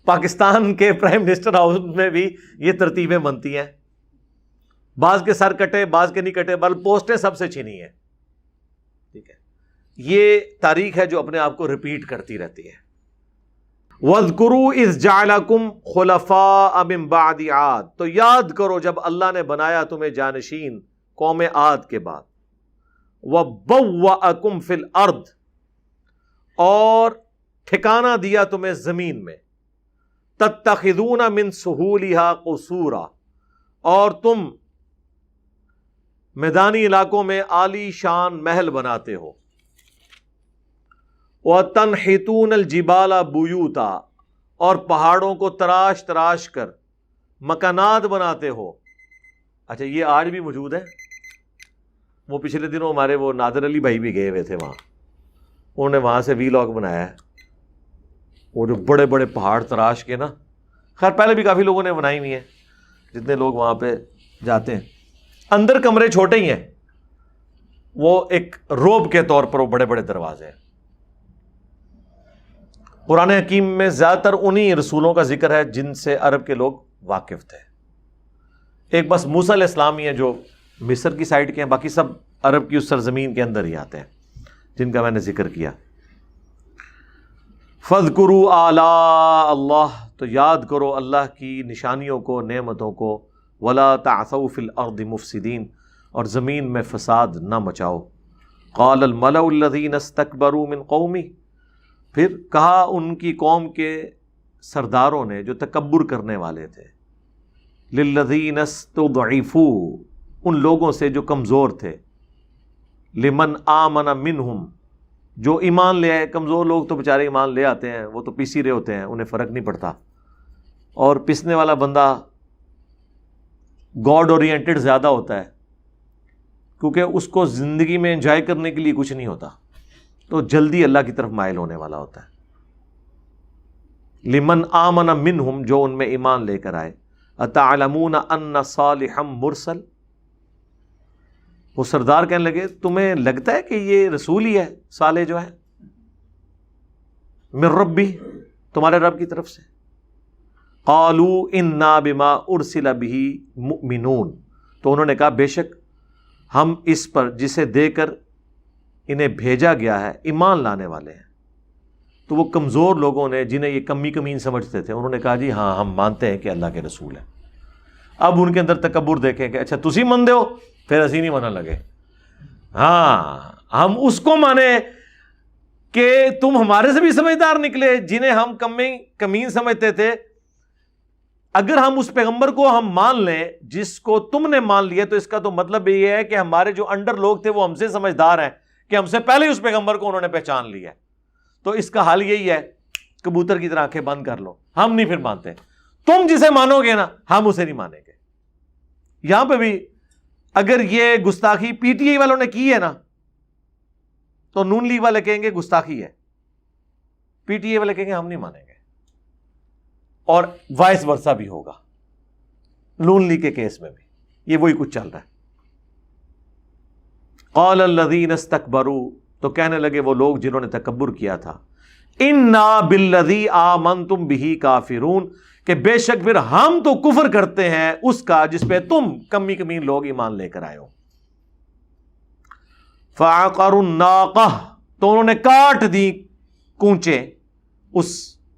پاکستان کے پرائم منسٹر ہاؤس میں بھی یہ ترتیبیں بنتی ہیں، بعض کے سر کٹے بعض کے نہیں کٹے، بل پوسٹیں سب سے چھینی ہیں. ٹھیک ہے، یہ تاریخ ہے جو اپنے آپ کو ریپیٹ کرتی رہتی ہے. وَاذْكُرُوا إِذْ جَعَلَكُمْ خُلَفَاءَ مِن بَعْدِ عَادٍ، تو یاد کرو جب اللہ نے بنایا تمہیں جانشین قوم عاد کے بعد. وَبَوَّأَكُمْ فِي الْأَرْضِ، اور ٹھکانہ دیا تمہیں زمین میں. تَتَّخِذُونَ مِن سُهُولِهَا قُصُورًا، اور تم میدانی علاقوں میں عالی شان محل بناتے ہو. وَتَنْحِتُونَ الْجِبَالَ بُيُوتًا، اور پہاڑوں کو تراش تراش کر مکانات بناتے ہو. اچھا یہ آج بھی موجود ہے. وہ پچھلے دنوں ہمارے وہ نادر علی بھائی بھی گئے ہوئے تھے وہاں، انہوں نے وہاں سے ویلاگ بنایا ہے. وہ جو بڑے بڑے پہاڑ تراش کے نا، خیر پہلے بھی کافی لوگوں نے بنائی ہوئی ہیں جتنے لوگ وہاں پہ جاتے ہیں. اندر کمرے چھوٹے ہی ہیں، وہ ایک روب کے طور پر وہ بڑے بڑے دروازے ہیں. قرآن حکیم میں زیادہ تر انہی رسولوں کا ذکر ہے جن سے عرب کے لوگ واقف تھے. ایک بس موسیٰ علیہ السلام ہی ہیں جو مصر کی سائڈ کے ہیں، باقی سب عرب کی اس سرزمین کے اندر ہی آتے ہیں جن کا میں نے ذکر کیا. فَاذْكُرُوا آلَاءَ اللَّهِ، تو یاد کرو اللہ کی نشانیوں کو، نعمتوں کو. وَلَا تَعْثَوْا فِي الْأَرْضِ مُفْسِدِينَ، اور زمین میں فساد نہ مچاؤ. قَالَ الْمَلَأُ الَّذِينَ اسْتَكْبَرُوا مِنْ قَوْمِهِ، پھر کہا ان کی قوم کے سرداروں نے جو تکبر کرنے والے تھے. لِلَّذِينَ اسْتُضْعِفُوا، ان لوگوں سے جو کمزور تھے. لِمَنْ آمَنَ مِنْهُمْ، جو ایمان لے آئے. کمزور لوگ تو بیچارے ایمان لے آتے ہیں، وہ تو پیسی رہے ہوتے ہیں، انہیں فرق نہیں پڑتا. اور پسنے والا بندہ گاڈ اورینٹڈ زیادہ ہوتا ہے، کیونکہ اس کو زندگی میں انجوائے کرنے کے لیے کچھ نہیں ہوتا، تو جلدی اللہ کی طرف مائل ہونے والا ہوتا ہے. لمن آمن منہم، جو ان میں ایمان لے کر آئے. اتعلمون ان صالحا مرسل، وہ سردار کہنے لگے تمہیں لگتا ہے کہ یہ رسول ہی ہے صالح جو ہے، من ربی، تمہارے رب کی طرف سے. قالوا انا بما ارسل به مؤمنون، تو انہوں نے کہا بے شک ہم اس پر جسے دے کر انہیں بھیجا گیا ہے ایمان لانے والے ہیں. تو وہ کمزور لوگوں نے جنہیں یہ کمی کمین سمجھتے تھے، انہوں نے کہا جی ہاں ہم مانتے ہیں کہ اللہ کے رسول ہیں. اب ان کے اندر تکبر دیکھیں کہ اچھا تسی مندے ہو، پھر اسی نہیں ماننے لگے. ہاں ہم اس کو مانے کہ تم ہمارے سے بھی سمجھدار نکلے جنہیں ہم کمین سمجھتے تھے. اگر ہم اس پیغمبر کو ہم مان لیں جس کو تم نے مان لیا، تو اس کا تو مطلب یہ ہے کہ ہمارے جو انڈر لوگ تھے وہ ہم سے سمجھدار ہیں کہ ہم سے پہلے ہی اس پیغمبر کو انہوں نے پہچان لیا. تو اس کا حل یہی ہے، کبوتر کی طرح آنکھیں بند کر لو. ہم نہیں پھر مانتے، تم جسے مانو گے نا ہم اسے نہیں مانیں گے. یہاں پہ بھی اگر یہ گستاخی پی ٹی آئی والوں نے کی ہے نا، تو نون لیگ والے کہیں گے گستاخی ہے، پی ٹی آئی والے کہیں گے ہم نہیں مانیں گے. اور وائس ورثہ بھی ہوگا نون لیگ کے کیس میں بھی، یہ وہی کچھ چل رہا ہے. قال الذین استکبروا، تو کہنے لگے وہ لوگ جنہوں نے تکبر کیا تھا، انا بالذی آمنتم بہ کافرون، کہ بے شک پھر ہم تو کفر کرتے ہیں اس کا جس پہ تم کمی کمین لوگ ایمان لے کر آئے ہو. فعقروا الناقہ، تو انہوں نے کاٹ دی کونچیں اس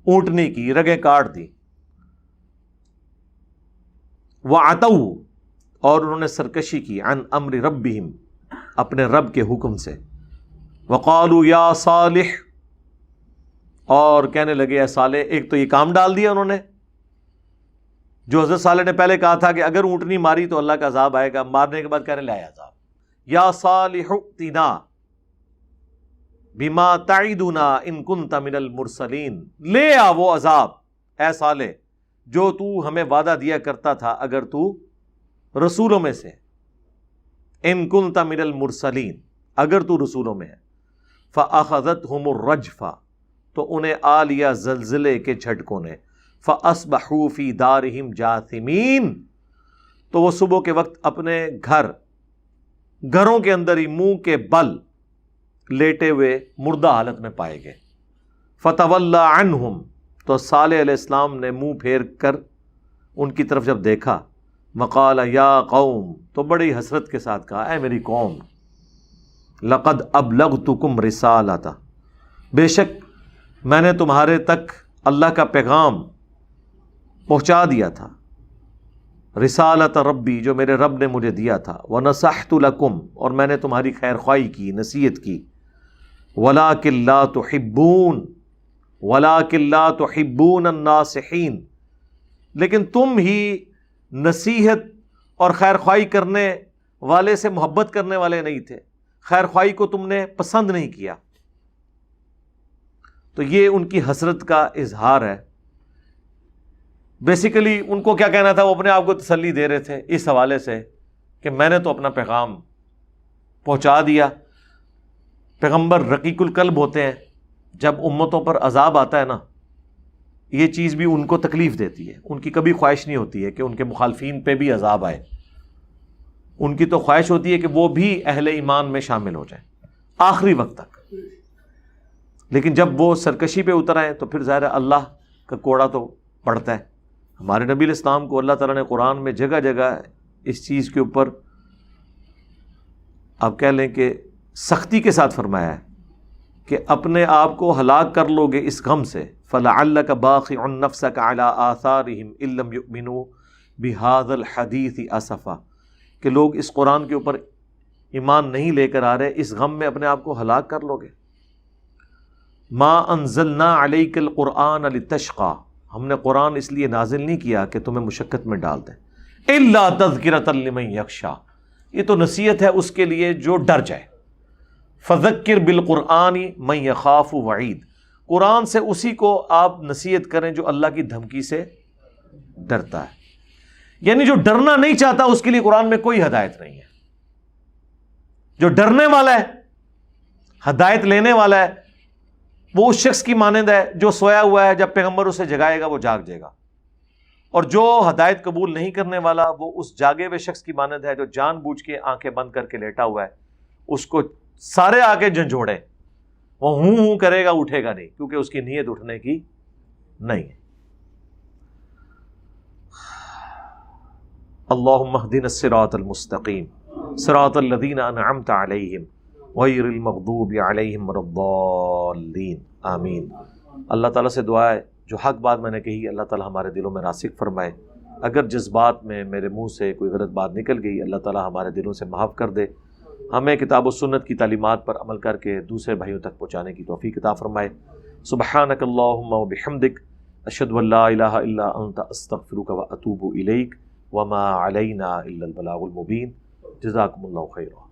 اونٹنی کی، رگیں کاٹ دی. وعتوا، اور انہوں نے سرکشی کی، عن امر ربہم، اپنے رب کے حکم سے. وقالوا یا صالح، اور کہنے لگے اے صالح. ایک تو یہ کام ڈال دیا انہوں نے جو حضرت صالح نے پہلے کہا تھا کہ اگر اونٹنی ماری تو اللہ کا عذاب آئے گا، مارنے کے بعد کہنے لے آیا عذاب. یا صالح ائتنا بما تعدنا ان کنت من المرسلین، لے آ وہ عذاب اے صالح جو تو ہمیں وعدہ دیا کرتا تھا اگر تو رسولوں میں سے، ان کنت من المرسلین، اگر تو رسولوں میں ہے. فاخذتهم الرجفہ، تو انہیں آ لیا زلزلے کے جھٹکوں نے. فاصبحوا فی دارہم جاثمین، تو وہ صبح کے وقت اپنے گھروں کے اندر ہی منہ کے بل لیٹے ہوئے مردہ حالت میں پائے گئے. فتولی عنہم، تو صالح علیہ السلام نے منہ پھیر کر ان کی طرف جب دیکھا، وقال یا قوم، تو بڑی حسرت کے ساتھ کہا اے میری قوم، لقد ابلغتکم رسالۃ، بے شک میں نے تمہارے تک اللہ کا پیغام پہنچا دیا تھا، رسالت ربی، جو میرے رب نے مجھے دیا تھا. ونصحت لکم، اور میں نے تمہاری خیر خواہی کی، نصیحت کی. ولکن لا تحبون الناصحین، لیکن تم ہی نصیحت اور خیر خواہی کرنے والے سے محبت کرنے والے نہیں تھے، خیر خواہی کو تم نے پسند نہیں کیا. تو یہ ان کی حسرت کا اظہار ہے. بیسیکلی ان کو کیا کہنا تھا، وہ اپنے آپ کو تسلی دے رہے تھے اس حوالے سے کہ میں نے تو اپنا پیغام پہنچا دیا. پیغمبر رقیق القلب ہوتے ہیں، جب امتوں پر عذاب آتا ہے نا، یہ چیز بھی ان کو تکلیف دیتی ہے. ان کی کبھی خواہش نہیں ہوتی ہے کہ ان کے مخالفین پہ بھی عذاب آئے. ان کی تو خواہش ہوتی ہے کہ وہ بھی اہل ایمان میں شامل ہو جائیں آخری وقت تک. لیکن جب وہ سرکشی پہ اتر آئے تو پھر ظاہر ہے اللہ کا کوڑا تو پڑتا ہے. ہمارے نبی علیہ السلام کو اللہ تعالیٰ نے قرآن میں جگہ جگہ اس چیز کے اوپر آپ کہہ لیں کہ سختی کے ساتھ فرمایا ہے کہ اپنے آپ کو ہلاک کر لو گے اس غم سے. فَلَعَلَّكَ بَاخِعٌ نَفْسَكَ عَلَىٰ آثَارِهِمْ إِن لَّمْ يُؤْمِنُوا بِهَٰذَا الْحَدِيثِ أَسَفًا، کہ لوگ اس قرآن کے اوپر ایمان نہیں لے کر آ رہے، اس غم میں اپنے آپ کو ہلاک کر لو گے. مَا أَنزَلْنَا عَلَيْكَ الْقُرْآنَ لِتَشْقَىٰ، ہم نے قرآن اس لیے نازل نہیں کیا کہ تمہیں مشقت میں ڈال دیں. إِلَّا تَذْكِرَةً لِمَن يَخْشَىٰ، یہ تو نصیحت ہے اس کے لیے جو ڈر جائے. فَذَكِّرْ بِالْقُرْآنِ مَن يَخَافُ وَعِيدٍ، قرآن سے اسی کو آپ نصیحت کریں جو اللہ کی دھمکی سے ڈرتا ہے. یعنی جو ڈرنا نہیں چاہتا اس کے لیے قرآن میں کوئی ہدایت نہیں ہے. جو ڈرنے والا ہے، ہدایت لینے والا ہے، وہ اس شخص کی مانند ہے جو سویا ہوا ہے، جب پیغمبر اسے جگائے گا وہ جاگ جائے گا. اور جو ہدایت قبول نہیں کرنے والا وہ اس جاگے ہوئے شخص کی مانند ہے جو جان بوجھ کے آنکھیں بند کر کے لیٹا ہوا ہے. اس کو سارے آ کے جھنجھوڑیں، وہ ہوں کرے گا، اٹھے گا نہیں، کیونکہ اس کی نیت اٹھنے کی نہیں ہے. اللہم اہدنا الصراط المستقیم صراط الذین انعمت علیہم غیر المغضوب علیہم ولا الضالین آمین. اللہ تعالیٰ سے دعا ہے جو حق بات میں نے کہی اللہ تعالیٰ ہمارے دلوں میں راسخ فرمائے. اگر جذبات میں میرے منہ سے کوئی غلط بات نکل گئی اللہ تعالیٰ ہمارے دلوں سے معاف کر دے. ہمیں کتاب و سنت کی تعلیمات پر عمل کر کے دوسرے بھائیوں تک پہنچانے کی توفیق عطا فرمائے. سبحانک اللہم و بحمدک، اشہد ان لا الہ الا انت، استغفرک و اتوب الیک، وما علینا الا البلاغ المبین. جزاکم اللہ خیرا.